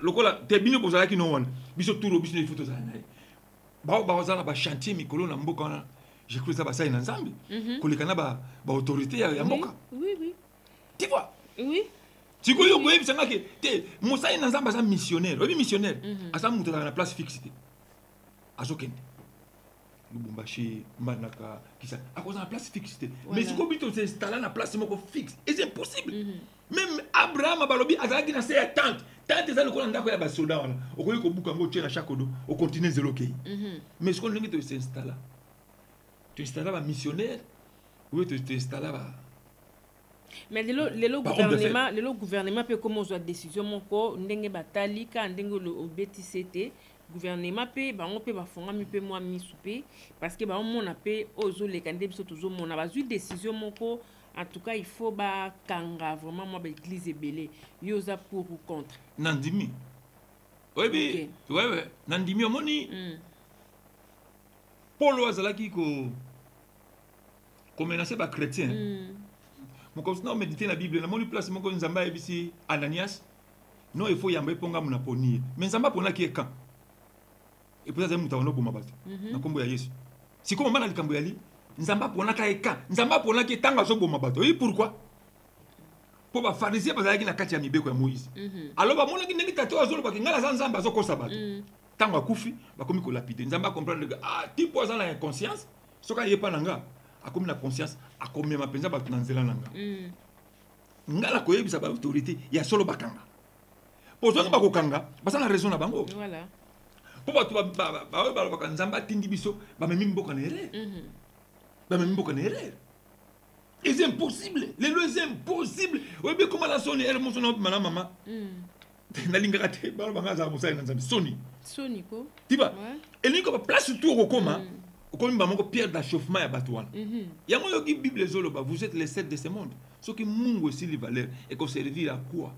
lokola te bino bozala ki no wana biso turo biso ne photo za na ba ozala ba chantier mikolo na mboka wana je crois ça ba ça na nzambe koleka na ba autorité ya mboka oui tu vois oui siko yo boye bisanga ke te mosai na nzambe za missionnaire obi missionnaire asa mutu na place fixe te azokende Lubumbashi, Manaka, qui ça à cause de la place fixe. Mais si on s'installe na place moko fixe, et c'est impossible. Même Abraham Balobi azalaki na se tante eza lokola ndako ya basoda wana okoki kobuka ngo tie na chaque odo au continent zelo kei. Mais ce qu'on lingi to s'installer. Tu installes ba missionnaire ou tu installes ba mais le gouvernement peut comment soit décision moko ndenge batali ka ndenge le BTCT gouvernement pe bango pe bafonga mi pe moi mi souper parce que ba on mona pe ozo le kande biso toujours mona bazui décision moko en tout cas il faut ba kanga vraiment moi ba église ebele yoza pour ou contre nandimi oui ouais nandimi omoni Paul azalaki ko menacer ba chrétien moko na méditer la Bible na moni place moko nzamba ebisi Ananias non il faut yamba ponga muna poni mais nzamba pona ki ekan et pour ça muta ono boma bato na kombo ya Yesu siko mama na likambo yali nzamba pona ka ekan nzamba pona ki tanga so boma bato et pourquoi pour ba pharisien bazalaki na kati ya mibeko ya Moïse alors ba mona ki ndenge tato azolo ba ngala za nzamba zo kosa bato tango akufi ba komi ko lapide nzamba comprendre que tipo za na conscience soka yepa nanga akomi na conscience akomi ma penza bato na nzela nanga ngala ko yebisa ba autorité ya solo bakanga pozo ba kokanga basa na raison na bango Voilà. pour bato ba nzamba tindi biso ba memi mboka na erreur ba memi mboka na erreur. Et c'est impossible. Les lois, c'est impossible. Oui, mais comment la sonne elle mon son madame maman. Na lingaka te ba banga za musai na nzambe soni. Soni ko. Tiba. Ouais. Et ni ko place tout au koma. Comme ba moko pierre d'achauffement ya bato wana. Yango yoki Bible zoloba vous êtes les sept de ce monde. Ce qui mungo aussi les valeurs et qu'on servir à quoi?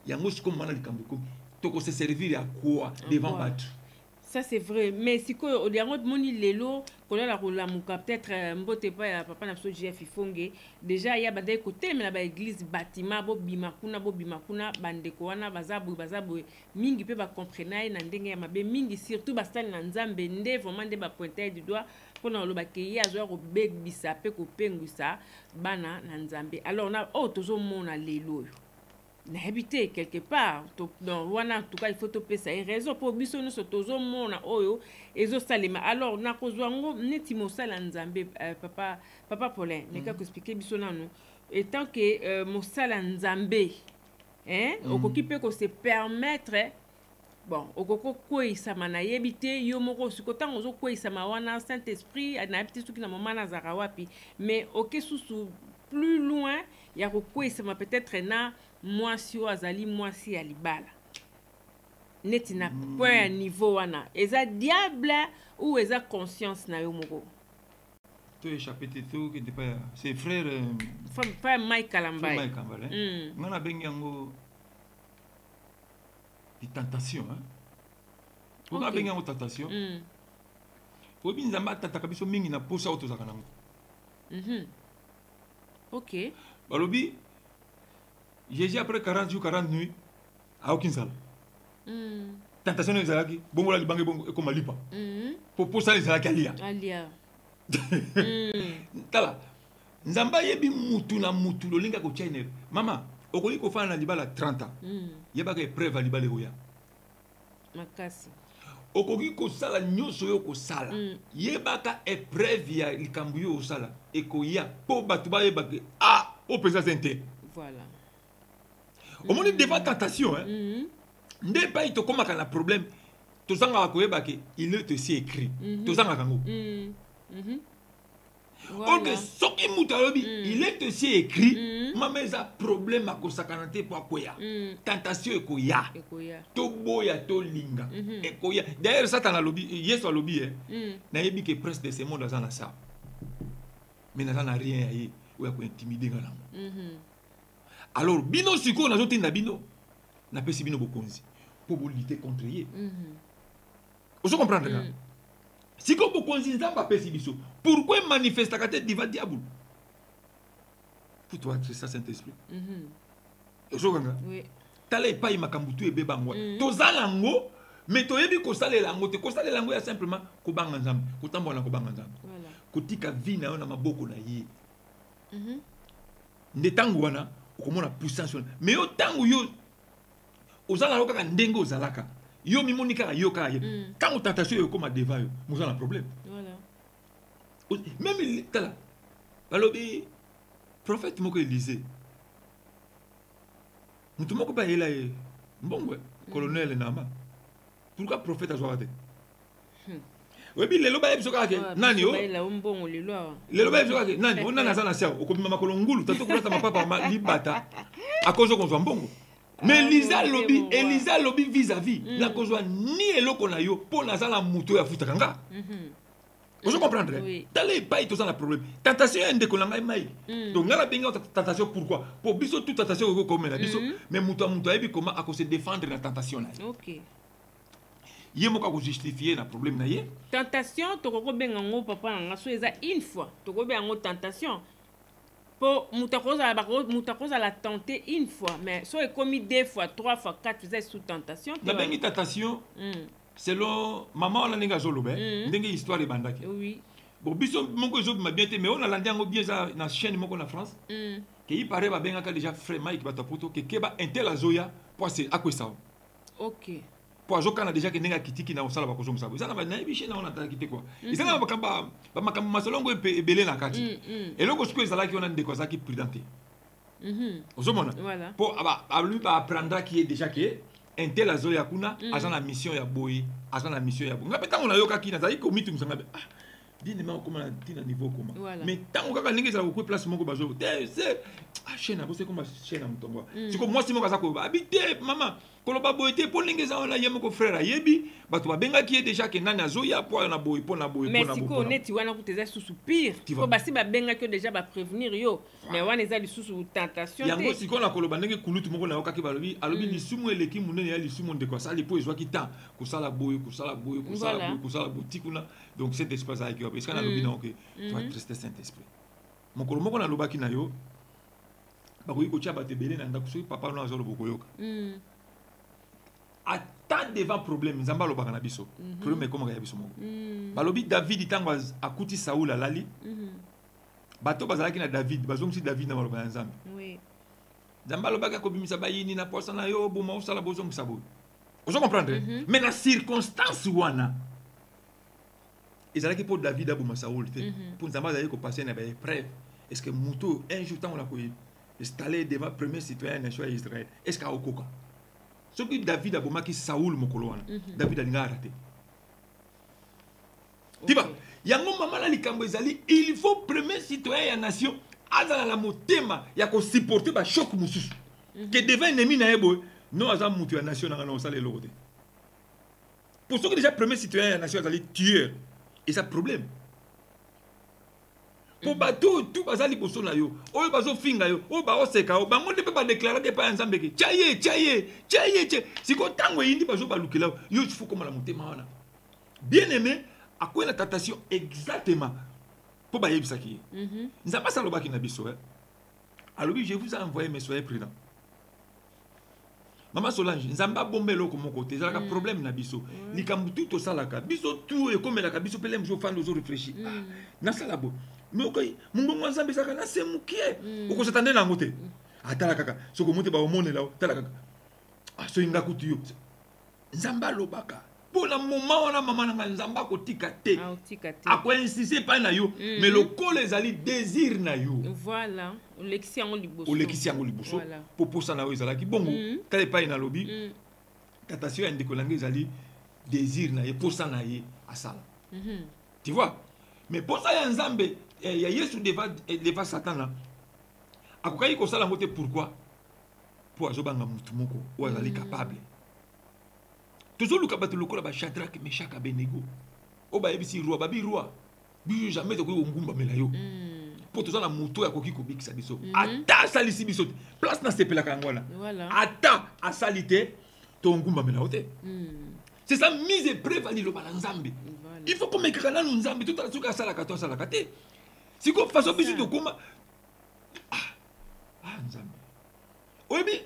Yango si comme mana likambo ko. To ko se servir à quoi devant bato. Ça c'est vrai, mais si quoi au dernier moni lelo kola la rola muka peut-être mbote pas ya papa na so Jeff Ifonge déjà ya badai côté mais na ba église bâtiment bo bimakuna bandeko wana bazabu mingi pe ba comprendre na ndenge ya mabe mingi surtout ba style na nzambe nde vraiment de ba pointer du doigt pona lo ba keyi azo ko beg bisa pe ko penguisa bana na nzambe alors na tozo mona lelo n'habiter quelque part dans wana en tout cas il faut topé ça raison pour biso nous tozo mona oyo ezo salema alors na kozwa ngo neti mosala nzambe papa Paulin ne ka ko expliquer biso nanu étant que mosala nzambe okoki pe ko se permettre bon okoko koisa mana yebite yo moko sikotango zo koisa wana Saint-Esprit na habite suki na mama na zara wapi mais okesusu plus loin ya ko koisa peut-être na mwasi o azali mwasi ya libala neti na point niveau wana eza diable ou eza conscience na yo moko to échappé tout que pas c'est frère Mike Kalambai ngana bengi yango di tentation ko ka bengi yango tentation ko bi nzamba tataka biso mingi na posa auto zaka nango OK balobi Jésus après 40 jours 40 nuits a aucun sale tentation de zalaki bongo la libange bongo comme lipa pour ça les zalaki alia tala nzamba yebi mutu na mutu lolinga ko chaine mama okoli ko fana na libala 30 ans yeba ke preuve libala oya makasi okoki ko sala nyoso yo ko sala yeba ka épreuve ya likambu yo sala e ko ya po batu ba yeba ke o pesa sente voilà au moment devant tentation nde pa ito koma kana problème to sanga ko yeba ke il est aussi écrit to sanga kango ok soki mutalobi il est aussi écrit mama eza problème a kosakana te po akoya tentation ekoya to boya to linga ekoya d'ailleurs satan alobi yesu alobi na yebi ke prince de ce monde azana ça mais na rien aye ou ya ko intimider ngala alors bino siko na zotinda bino na pesi bino bokonzi pour lutter contre ye vous comprenez là siko bokonzi nzamba pesi biso pourquoi manifester kate diva diable pour toi c'est ça Saint-Esprit vous comprenez oui tala pas makambutu ebeba ngwa tozala ngo mais toyebi ko salela ngo te ko salela ngo ya simplement ko banga nzambe ko tambola ko banga nzambe voilà kotika vie na yo na maboko na ye nde tangu wana okomona puissance mais yo tangu yo ozala yo kaka ndenge ozalaka yo mimoni kaka yo kaka ye tangu tentation yo koma devant yo mozala problème voilà même tala balobi prophète moko Élisée mutu moko ba yela ye mbongwe colonel Nama pourquoi prophète azwaka te webi lelo ba yebiso kaka nani yo lelo ba yebiso kaka nani ona na sana sia okobima makolo ngulu tato kulata mapapa ma libata akozo konzwa mbongo mais Elisa lobi vis-à-vis na kozwa ni eloko na yo po na sala muto ya futa kanga vous comprenez d'aller pas tout ça le problème tentation ende ko ngai mai donc ngala benga tentation pourquoi pour biso toute tentation ko comme na biso mais muto ebi comment à se défendre la tentation là OK ye moka ko justifier na problème na ye tentation to ko benga ngo papa nga so eza une fois to ko benga ngo tentation pour Moutakoza l'a tenté une fois, mais soit il commis 2 fois, 3 fois, 4, vous êtes sous tentation. La bengi tentation, selon maman on a nenga zolobe, nenga histoire de bandaki. Oui. Bon, biso moko zo m'a bien été, mais on a landiango bien ça na chaîne moko na France. Que il paraît ba benga ka déjà frère Mike Batapoto que keba intel azoya pour c'est à quoi ça. OK. Pour azoka na déjà que nenga kitiki na osala ba kozo musabo. Ça na ba na biche na on a kité quoi. Et ça na ba kamba ba makamba masolongo ebele na kati. Et loko siko ezala ki on a ndeko za ki prudente. Ozomona. Voilà. Pour lui ba apprendre qui est déjà que intel azoya kuna agent la mission ya boy, agent la mission ya boy. Ngapeta on a yoka ki na za ko mitu musanga. Bien aimé comment à niveau comment mais tant que les gens ont place mon bazo c'est chaîne à bosser comme chaîne à mutongo c'est comme moi si mon kaza ko habiter maman koloba boité pour les gens là yemo ko frère yebi bato ba benga qui est déjà que nani azoya pour na boy pour na boy mais si ko neti wana ko teza sous pire ko basi ba benga que déjà ba prévenir yo mais wana eza li sous tentation yango si ko na koloba ndenge kulutu moko na yoka ki balobi alobi li sumu eleki munene ya li sumu ndeko sali po ezwa ki temps ko sala boy tikuna donc cet espace avec parce qu'on a lobby donc tu vas rester Saint-Esprit mon kolo moko na lobaki na yo ba ko iko tshaba te belé na ndako so papa no azolo boko yoka ata devant problème nzamba lobaka na biso problème comme ya biso moko ba lobi David tango akuti Saoul alali bato bazalaki na David bazongisi David na maloba ya nzambe oui nzamba lobaka ko bimisa bayini na posa na yo boma osala bozongisa bo ozo comprendre mais la circonstance wana ezalaki pour David aboma Saoul te pour nzamba azali ko passer na ba épreuve est-ce que muto un jour tant on a ko installé devant premier citoyen nation Israël est-ce qu'a okoka ce que David abomaki Saoul mokolo wana David alinga raté tiba yango mama la likambo ezali il faut premier citoyen ya nation azala la motema ya ko supporter ba choc mususu que devant ennemi na yebo non azam mutu ya nation na ngana osala eloko te pour ceux que déjà premier citoyen ya nation azali tueur et ça problème pour bateau tout bazali boso na yo oyo bazo finga yo o ba oseka o bango ndepe ba déclarer que pa nzambe ke chaye siko tango yindi bazo balukela yo il faut comme la motema wana bien aimé à quoi la tentation exactement pour ba yebisaki nzamba sa lobaki na biso alobi je vous ai envoyé mais soyez prudents Maman Solange, nzamba bombelo comme côté, ça a un problème na biso. Likambu tout salaka, biso tout et comme la biso pelem jo fan ozo réfléchir. Na salabo. Mais okay, mungu nzambe saka na semukie. Uko satande na ngote. Atala kaka, soko mote ba omone la, tala kaka. Ah so inga kutu yo. Nzamba lobaka. Pour le moment on a maman na nzamba ko tikate. Ah tikate. A quoi insister pas na yo, mais le col les ali désir na yo. Voilà. Olekisi yango liboso. Olekisi yango liboso. Pour posa na yo ezalaki bongo. Kale pa ina lobi. Tentation ende ko langue ezali désir na ye posa na ye asala. Tu vois? Mais posa ya nzambe ya Yesu devant Satan là. Akokai ko sala ngote pourquoi? Pour azobanga mutu moko o azali capable. Toujours le kabato lokola ba Shadrach Meshach Abednego. O ba yebisi roi babi roi. Bi jamais to ko ngumba mela yo. Pour tout ça la moto ya koki ko bikisa biso. Ata salisi biso. Place na sepela kangwana. Voilà. Ata a salite to ngumba mela ote. C'est ça mise épreuve ali lo balanzambe. Il faut comme ekaka na nzambe tout à suka sala ka to sala ka te. Siko façon biso to koma nzambe. Oyebi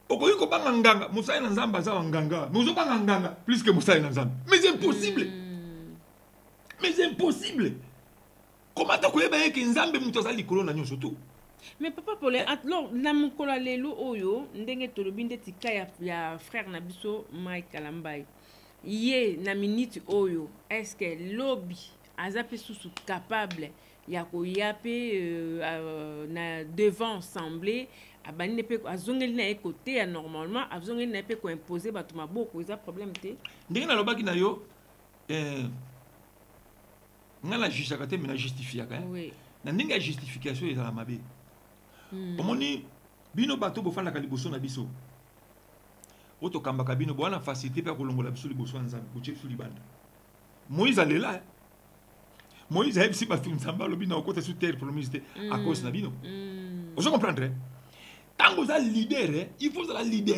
okoki kobanga nganga musai na nzambe aza nganga muzo banga nganga plus que musai na nzambe mais c'est impossible comment ta koyeba yeke nzambe muto aza likolo na nyonso tout mais papa pole alors na mokolo lelo oyo ndenge tolobi ndeti ka ya frère na biso Mike Kalambai ye na minute oyo est-ce que lobby aza pe susu capable ya koya pe na devant assemblée abani ne pe azongeli na côté ya normalement azongeli na pe ko imposer bato maboko eza problème te ndenge na lobaki na yo ngala justifia te mais na justifia ka oui na ndenge ya justification ezala mabe omoni bino bato bofanda ka liboso na biso oto kambaka bino bwana facilité pe kolongola biso liboso ya nzambe botie biso libanda Moïse alela Moïse a ebisi bato nzambe alobi na okota sur terre promise à cause na bino vous comprenez tango za leader il faut la leader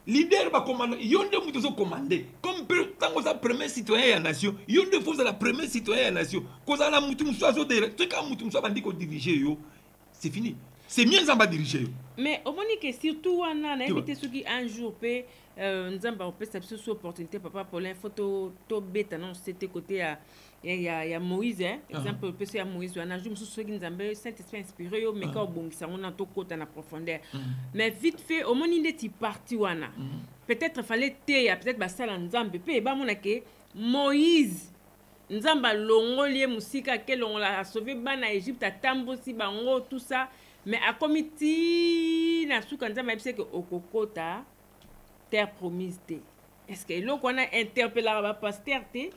leader ba commande yonde muto zo commander comme tango za premier citoyen ya nation yonde faut la premier citoyen ya nation koza la mutu muso azo dire to ka mutu muso bandi ko diriger yo c'est fini. C'est mieux Nzamba diriger. Mais au moins que surtout on a invité ceux qui un jour peut Nzamba peut s'appuyer sur opportunité papa pour l'info to bêta non c'était côté il y a Moïse exemple peut c'est Moïse on a joué sur ceux qui Nzamba Saint-Esprit inspiré mais quand bon ça on a tout côté en profondeur. Mais vite fait au moins il est parti wana. Peut-être fallait peut-être ba sala Nzamba pe ba mona que Moïse Nzamba longolie musika que on l'a sauvé bana Égypte à Tambosi bango tout ça. Mais à comité na soukanza même c'est que okokota terre promise té. Est-ce que l'on a interpellé la pasteur té?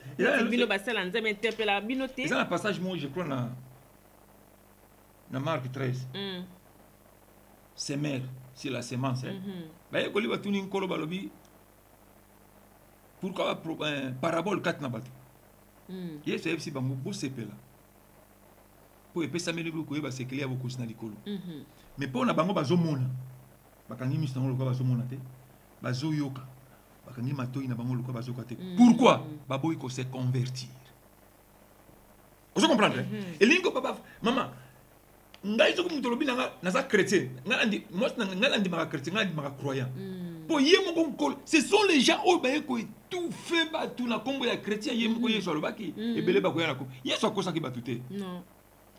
Bino basala nzambe interpellé bino té. C'est un passage moi je crois na Marc 13. Semer c'est la semence. Ba yekoli batuni nkolo balobi. Pourquoi parabole 4 na bato? Yesu yebisi bango bo sepela. Pour epesa meli ko yeba sekeli abo kusina likolo. Mais pour na bango bazomona. Bakangi mistango lokwa bazomona te. Bazoyoka. Bakangi matoi na bango lokwa bazoka te. Pourquoi? Baboyi ko se convertir. Vous comprenez? Et lingo papa maman ngai zo kumutolobi na za chrétien. Ngandi moi ngandi ma chrétien ngandi ma croyant. Pour yemo ko ce sont les gens au baye ko tout fait ba tout na kombo ya chrétien yemo ko yeso lobaki ebele ba ko ya na ko. Yeso akosa ki batute. Non.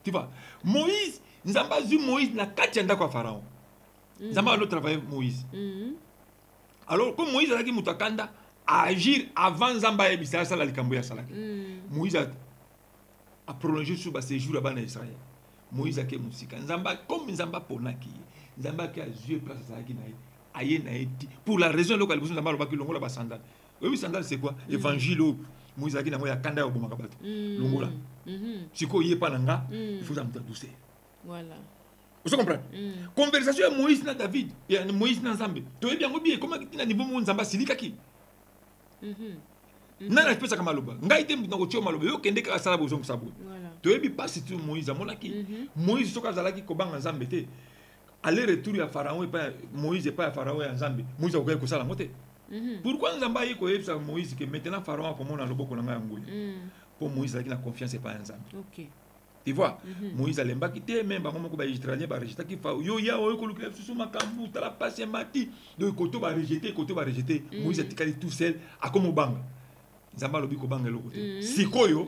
Tu vois, Moïse, Nzamba zu Moïse na katienda kwa Pharaon. Nzamba a travaillé Moïse. Alors, comme Moïse a dit mutakanda agir avant Nzamba et Bisala sala likambo ya salaki. Moïse a prolongé sur ses jours là-bas en Israël. Moïse a ke musika. Nzamba comme Nzamba ponaki. Nzamba qui a joué place salaki na aye na eti. Pour la raison locale, Nzamba loba ki longola ba sandal. Oui, sandal c'est quoi? Évangile Moïse a dit na moya kanda oboma kabatu. Longola. Si quoi y est pas nanga, il faut s'entendre douceur. Voilà. Vous comprenez? Conversation avec Moïse na David, et Moïse na Nzambe. Tu es bien oublié comment tu na niveau Nzamba silika ki. Na na pesa kama loba. Ngai te na kocho maloba yo kende ka sala bozo kusabo. Tu es bien pas si tu Moïse amona ki. Moïse soka zalaki ko banga Nzambe te. Aller retour ya Pharaon et pas Moïse et pas Pharaon ya Nzambe. Moïse ko ko sala ngote. Pourquoi Nzamba yi ko yebisa Moïse que maintenant Pharaon ko mona loboko na ngai ngoi. Pour Moïse a confiance et pas un Nzambe. OK. Tu vois, Moïse a l'emba quitté même bango ko ba Israélien ba rejeter ki fa yo ya o ko lukela susu makambu tala passe mati de koto ba rejeter Moïse a tikali tout seul a comme banga. Nzamba lobi ko banga lokote. Sikoyo.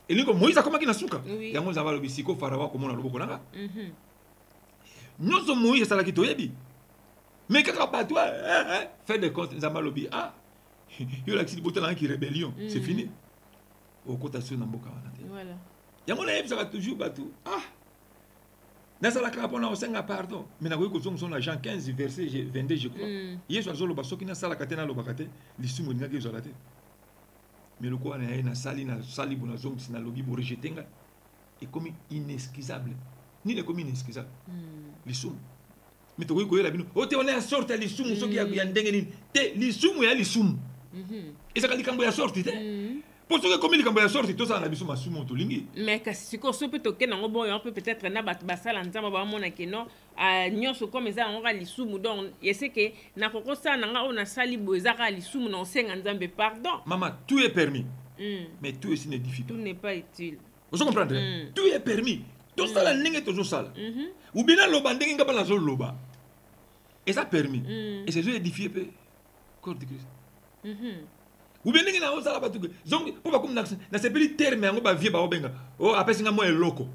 Et liko Moïse a komaki na suka. Yango Nzamba lobi siko Pharaon ko mona loboko nanga. Nyonso Moïse sala ki toyebi. Mais kaka pas toi faire des comptes Nzamba lobi yo la kisi botala ki rébellion, c'est fini. Au côté sur Namboka. Voilà. Yango na yebisa toujours batu. Na sala ka pona osenga pardon. Mais na ko son la Jean 15 verset 22 je crois. Yesu azolo basoki na sala katena lo bakate lisumu ninga ke zolate. Mais le quoi na sali bona zong sina lobi bo rejetenga et comme inexcusable. Ni le comme inexcusable. Lisumu. Mais to ko yela bino. O te on est sorte lisumu soki ya ndenge ni. Te lisumu ya lisumu. Et ça dit quand ya sorti te. Pour ce que comme il a sorti tout ça na biso masumo to lingi. Mais kasi siko so peut toke na ngobo on peut peut-être na basala nzamba ba mona ke no nyonso comme ça on ra lisumu donc et c'est que na koko ça na on a sali boza ra lisumu na senga nzambe pardon. Maman, tout est permis. Mais tout est inutile. Tout n'est pas utile. Vous comprenez? Tout est permis. Tout ça la ninge toujours ça. Ou bien loba ndenge ngaba na zo loba. Et ça permis. Et c'est édifié pe corps de Christ. Ou bien ngi na osala batuke zongi po ba comme na sepeli terme yango ba vie ba obenga o apesi nga mo eloko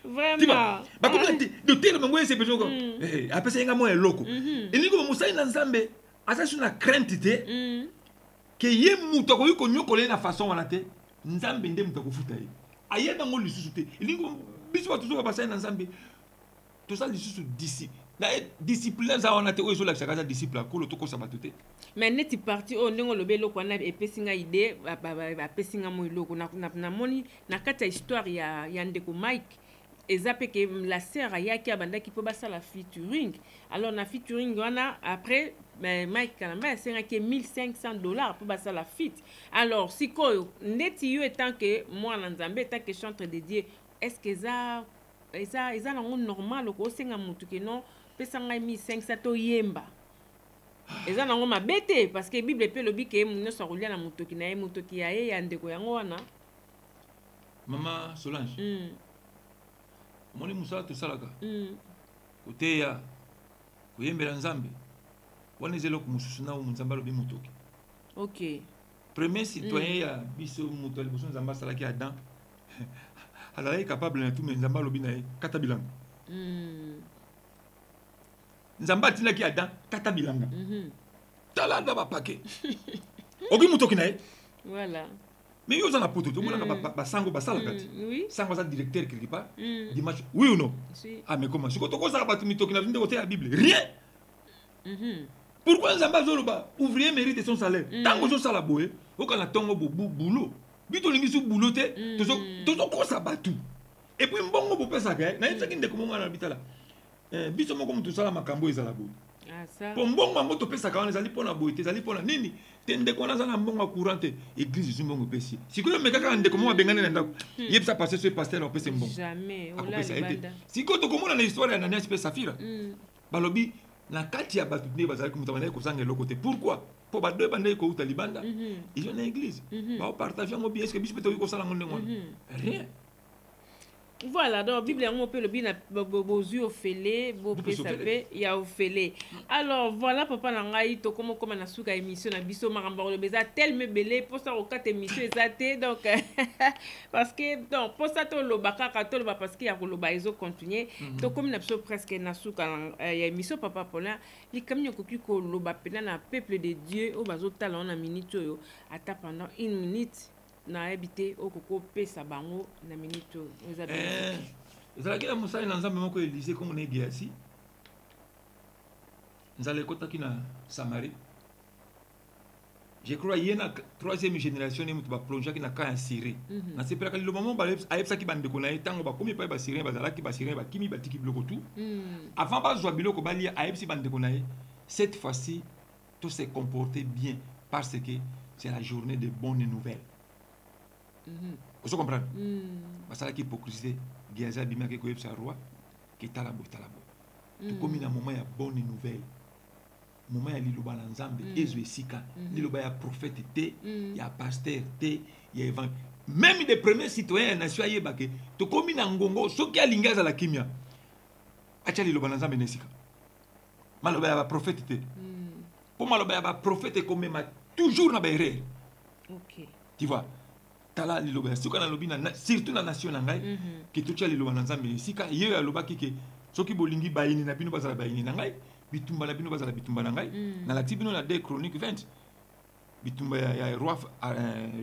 vraiment ba comme de terme ngo ese bezo ko apesi nga mo eloko elingo musai na Nzambe asa suna crainte te ke ye muto ko yuko nyokole na façon wana te Nzambe nde muto ko futa ye ayeba ngo lisusu te elingo biso ba toujours ba sai na Nzambe to ça lisusu d'ici. La discipline ça on a été au la chaka discipline ko to ko sabatote mais neti parti o ndingo lobelo ko na epesinga idée ba pesinga mo iloko na moni na kata histoire ya ndeko Mike ezape que la sœur ayaki abandaki po basa la featuring alors na featuring wana après Mike Kalamba senga ke $1,500 pour basa la fit alors sikoyo neti yo étant que moi na Nzambe étant que chantre dédié est-ce que ça eza nango normal ko senga mutu ke non pesa ngai 1500 to yemba eza nango mabete parce que bible pe lobi ke muno sa rolia na mutu ki na ye mutu ki ya ye ya ndeko yango wana Maman Solange. Moni musala to salaka. Koteya koyembela nzambe. Wana ezelo kumususu na nzamba lobi mutoki. OK. Premier citoyen ya biso muto liboso nzamba salaki Adam. Alors il est capable de tout mais nzamba lobi na kata bilanga. Nzamba tinaki Adam kata bilanga. Talanda ba paquet. Ogi mutoki na Voilà. Mais yo zana poto to mona ba sango ba sala kati. Oui. Sango za directeur quelque part. Dimanche. Oui ou non? Si. Ah mais comment? Si ko to ko za ba mitoki na vinde côté la Bible. Rien. Pourquoi nzamba zoloba ouvrier mérite son salaire? Tango zo sala boye, o kana tongo boulot. Bito lingi su boulot te, tozo ko sa batu. Et puis mbongo bo pesa ka, na yinsa kinde ko mo na bitala. Biso moko mutu sala makambo ezala boye. Ah ça. Pour mbongo mango to pesa ka wana ezali pona boye te, ezali pona nini? Tende kona za na mbongo courante, église zu mbongo pesi. Sikoyo meka ka ndeko mo bengane na ndako. Yebisa passer ce pasteur o pesa mbongo. Jamais. Ola libanda. Sikoyo to komona na histoire ya Ananias pe Safira. Balobi na kati ya batu ne bazali kumutama na kozanga eloko te. Pourquoi? Po ba deux bande ko uta libanda. Ils ont une église. Ba partager ngo bien est-ce que biso peto ko sala ngonde ngona. Rien. Voilà, donc Bible on peut le bien bozu ofele, bo pesape ya ofele. Alors voilà papa na ngai to comme na suka émission na biso maramba le beza tellement belé pour ça au 4 émissions ezate donc parce que donc pour ça to lo baka to lo parce que ya ko lo ba ezo continuer to comme na biso presque na suka ya émission papa Paulin li comme yokoki ko lo ba pena na peuple de Dieu au bazo tala na minute yo ata pendant 1 minute. Na habité au koko pesa bango na minute ezalaki na mosali na nzambe moko Élysée comme na Géasi nzala ekotaki na Samarie. Je crois yena 3e génération ne mutu ba plongeaki na ka ya Syrie na sepelaka liloba mo ba ayebisaki bandeko na ye ntango bakomi pa ba Syrien bazalaki ba Syrien bakimi batiki biloko tout avant bazwa biloko balia ayebisi bandeko na ye cette fois-ci tout s'est comporté bien parce que c'est la journée de bonnes nouvelles. Vous comprenez? Parce que l'hypocrisie, Géasi a bimé que le roi, qui est talabo. Tout comme il y a un moment, il y a bonne nouvelle. Moment, il y a l'Iloba Nzambe, Ezuesika, l'Iloba, il y a prophète, il y a pasteur, il y a évangile. Même les premiers citoyens, nation, il y a tout comme il y a un gongo, ce qui a l'ingaz à la kimia. Acha l'Iloba Nzambe Nesika. Maloba, il y a prophète. Pour Maloba, il y a prophète comme même toujours dans les erreurs. OK. Tu vois? Tala liloba suka na lobi na surtout na nation na ngai ki tucha liloba na nzambe sika ye ya loba ki soki bolingi bayini na bino bazala bayini na ngai bitumba na bino bazala bitumba na ngai na la tibino na 2 Chroniques 20 bitumba ya roi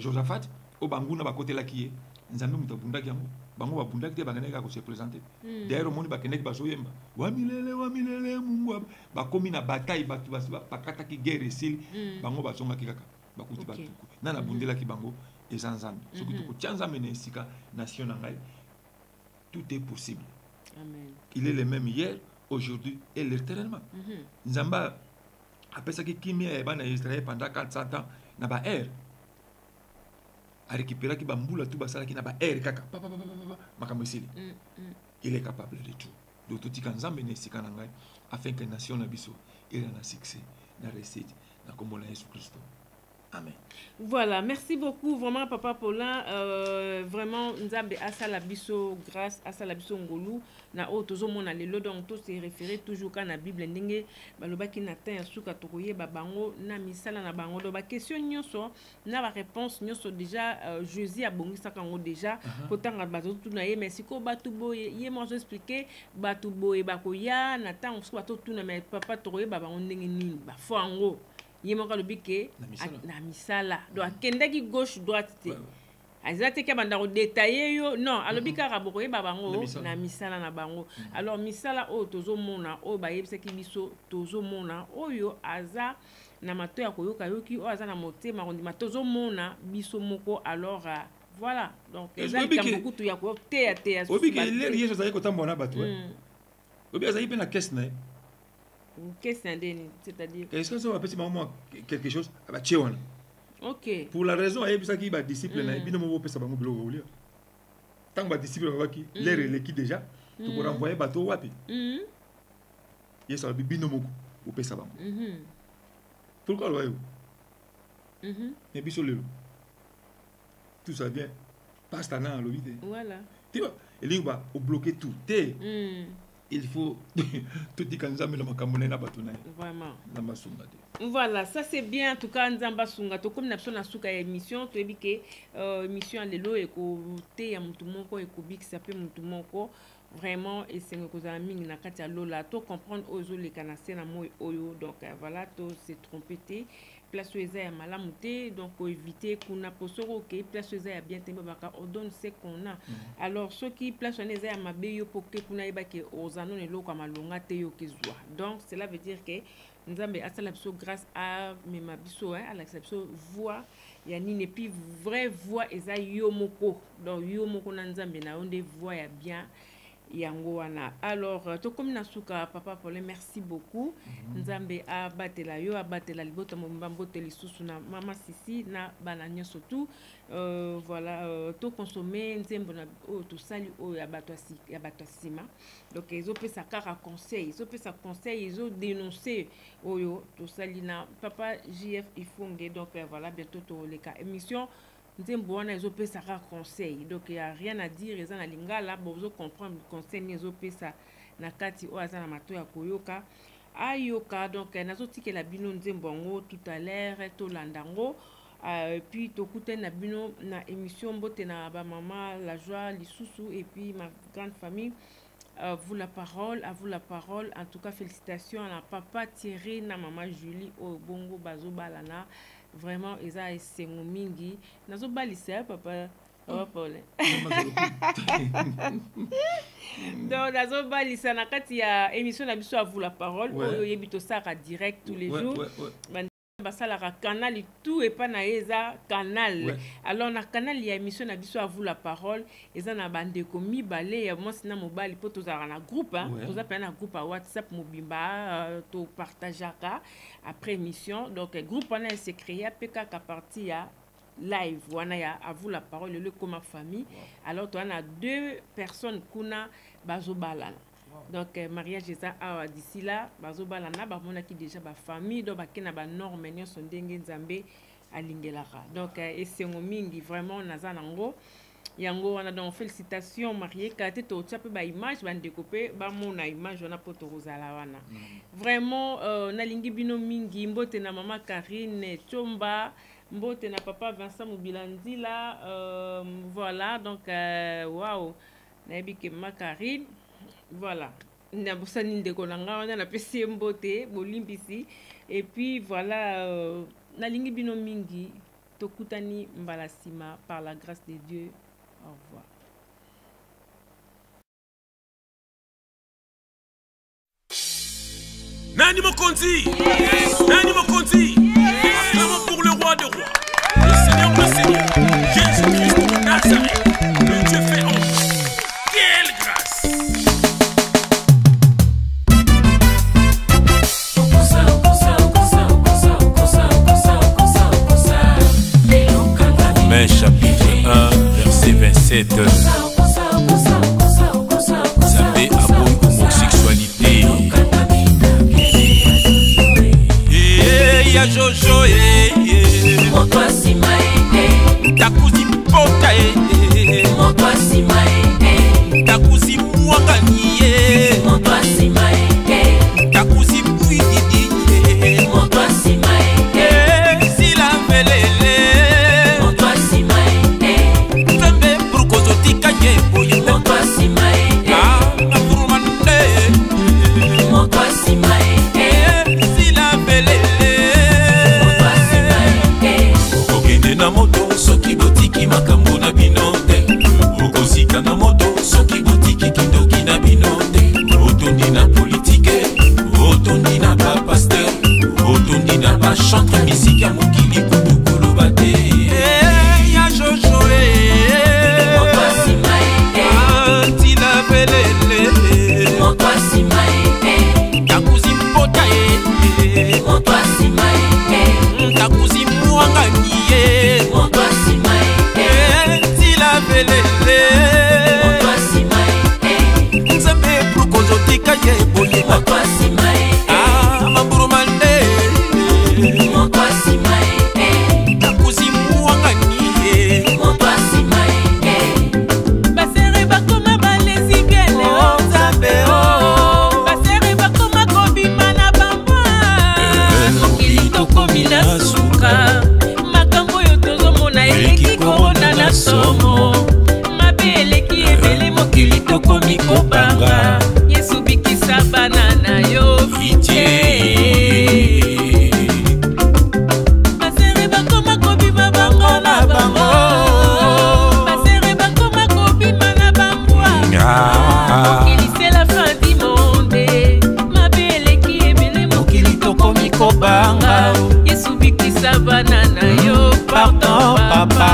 Josaphat o banguna bakotela ki nzambe mutabunda ki yango bango babunda ki te bangana ka se présenter d'ailleurs moni bakene ba soyemba wa milele mungu bakomi na bataille batu bakata ki guerre ici bango basonga ki kaka bakuti batu na na bundela ki bango et ensemble. Ce que tu as amené ici, nation nangai, tout est possible. Amen. Il est le même hier, aujourd'hui et l'éternellement. Nzamba, après ça, qui m'a été Israël pendant 400 ans, n'a pas air. A récupéré qui bamboula tout basala qui n'a pas air kaka. Il est capable de tout. Donc tout ce Nzamba n'est ici nangai, afin que nation nabiso ait un succès, na réussite, na comme on a Jésus Christ. Amen. Voilà, merci beaucoup vraiment papa Paulin, vraiment nzambe asala biso grâce asala biso ngolu na o tozo mona lelo donc to se référer toujours quand na Bible ndenge balobaki na tan ya suka tokoye babango na misala na bango do ba question nyonso na ba réponse nyonso déjà Jésus a bongisa kango déjà potanga bato tuna ye mais siko batu boye ye moi expliquer batu boye bakoya na tan so bato tuna mais papa tokoye babango ndenge nini ba fo ango yemoka lobike na misala do akendaki gauche droite te azate ke banda ko détailler yo non alobika raboko yeba bango na misala na bango alors misala o tozo mona o ba yebisaki biso tozo mona oyo aza na mato ya koyoka yoki o aza na motema kondima tozo mona biso moko alors voilà donc ezali beaucoup to ya ko te ya obike le yeso zali ko tambona bato obike azali pe na caisse na qu'est-ce c'est-à-dire est-ce que ça va petit moment quelque chose ba tchewana OK pour la raison ayebisa ki ba disciple na bino mo pesa bango biloko olia tant ba disciple ba ki l'air l'équipe déjà tu peux renvoyer bateau wapi yeso ba bino mo ko pesa bango pourquoi loyo mais biso lelo tout ça vient Pasta na alobi te. Voilà. Tu vois, elingi ba bloquer tout. Il faut tout dire quand Nzambe na makambo na bato na. Vraiment. Na masunga te. Voilà, ça c'est bien en tout cas Nzamba sunga to comme na sona suka émission to ebike émission lelo eko te ya mutu moko eko bikisa pe mutu moko vraiment et c'est que za mingi na kati ya lola to comprendre ozo le kanase na moy oyo donc voilà to se tromper place où ya malamu te donc éviter kuna posoro que place où ya bien temba baka on donne ce qu'on a alors ceux qui place où ya mabe yo poke kuna eba ke ozano ne loko malonga te yo kezwa donc cela veut dire que Nzambe asala biso grâce à mema biso à l'acceptation voix ya nini puis vraie voix eza yo moko donc yo moko na Nzambe na onde voix ya bien yango wana alors to comme na suka papa Paulin merci beaucoup Nzambe abatela yo abatela libota mbambo telisusu na mama sisi na bananyo surtout voilà to consommer nzembo na to sali o ya bato sima donc ils ont fait ça car conseil ils ont fait ça conseil ils ont dénoncé oyo to sali na papa JF Ifunge donc voilà bientôt to les cas émission nzembo wana ils ont fait ça car conseil donc il y a rien à dire ils en a lingala bon vous comprendre conseil ils ont fait ça na kati o azana mato ya koyoka ayoka donc nazotike la bino nzembo ngo tout à l'heure to landango puis tokute na bino na émission mbote na ba maman la joie lisusu et puis ma grande famille à vous la parole en tout cas félicitations à papa Thierry na maman Julie au bongo bazo balana vraiment eza esengo mingi nazo balisa papa Paul donc nazo balisa na kati ya émission na biso à vous la parole oyo yebito saka direct tous les jours basalaka canal tout et pas na eza canal alors na canal ya émission na biso à vous la parole eza na bande komi balé ya moi sina mobali po tozala na groupe toza pe na groupe à WhatsApp mobimba to partageaka après émission donc groupe on a s'est créé PK ka partie ya live wana ya à vous la parole le comme ma famille alors toi on a 2 personnes kuna bazo balana donc mariage eza awa d'ici là bazo balana ba mona ki déjà ba famille donc ba kena ba norme nyo so ndenge Nzambe alingelaka donc esengo mingi vraiment naza nango yango wana donc félicitations marié kate to tsape ba image ba ndekopé ba mona image wana poto rozala wana vraiment nalingi bino mingi mbote na mama Karine Chomba mbote na papa Vincent Mobilandi là voilà donc waouh nayebi ke mama Karine voilà na bosani ndeko nanga wana na pesi mbote bolimbisi et puis voilà nalingi bino mingi tokutani mbala sima par la grâce de Dieu au revoir. Nani Mokonzi, Nani Mokonzi, acclamons pour le roi des rois, le Seigneur, Jésus-Christ de Nazareth, le Dieu fait en nous. Quelle grâce! Romains chapitre 1, verset 27. Zambé aboye homosexualité. Ya Jojo Moto asima Takuzi mpota Moto asima Takuzi mwangani Moto asima Takuzi mwidi Moto asima Sila velele Moto asima Fembe brukozo tikaye boye Moto asima Ngafurumande Moto asima Sila velele na moto soki botiki makambo na binote okosika na moto soki botiki kindoki na binote otondi na politike otondi na ba pasteur otondi na ba chantre misiki ya mokili kutu koloba te ya Jojo moto asima tina velele moto asima takuzi mpota moto asima takuzi mwangani moto asima tila velele moto asima Nzambe brukozo tika ye boye moto asima mamburu mande moto asima takuzi mwangani moto asima mokili tokomi kobanga Yesu bikisa bana na yo pitié basere bakoma kobima bango na bango basere bakoma kobima na bambwa mokili c'est la fin du monde mabeleki ebele mokili tokomi kobanga Yesu bikisa bana na yo pardon papa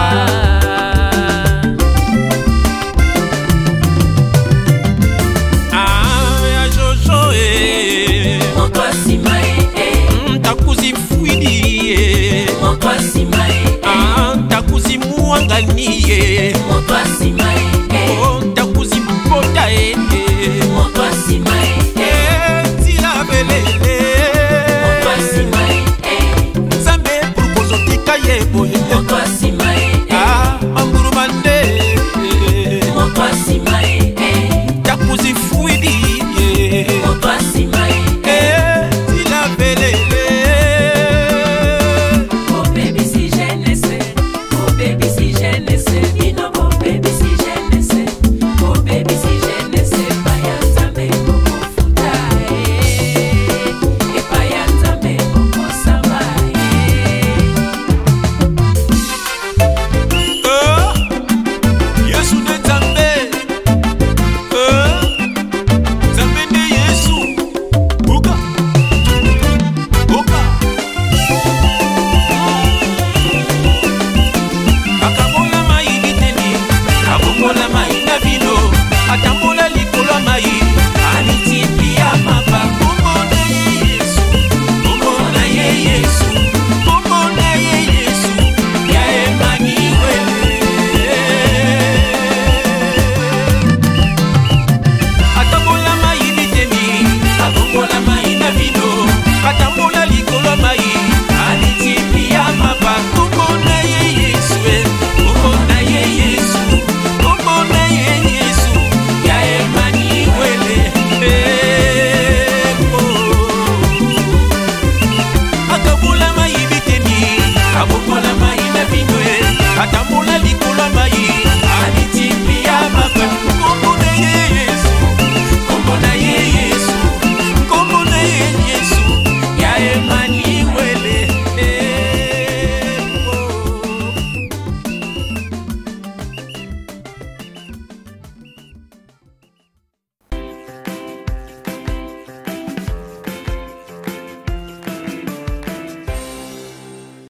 Takuzi mwanganie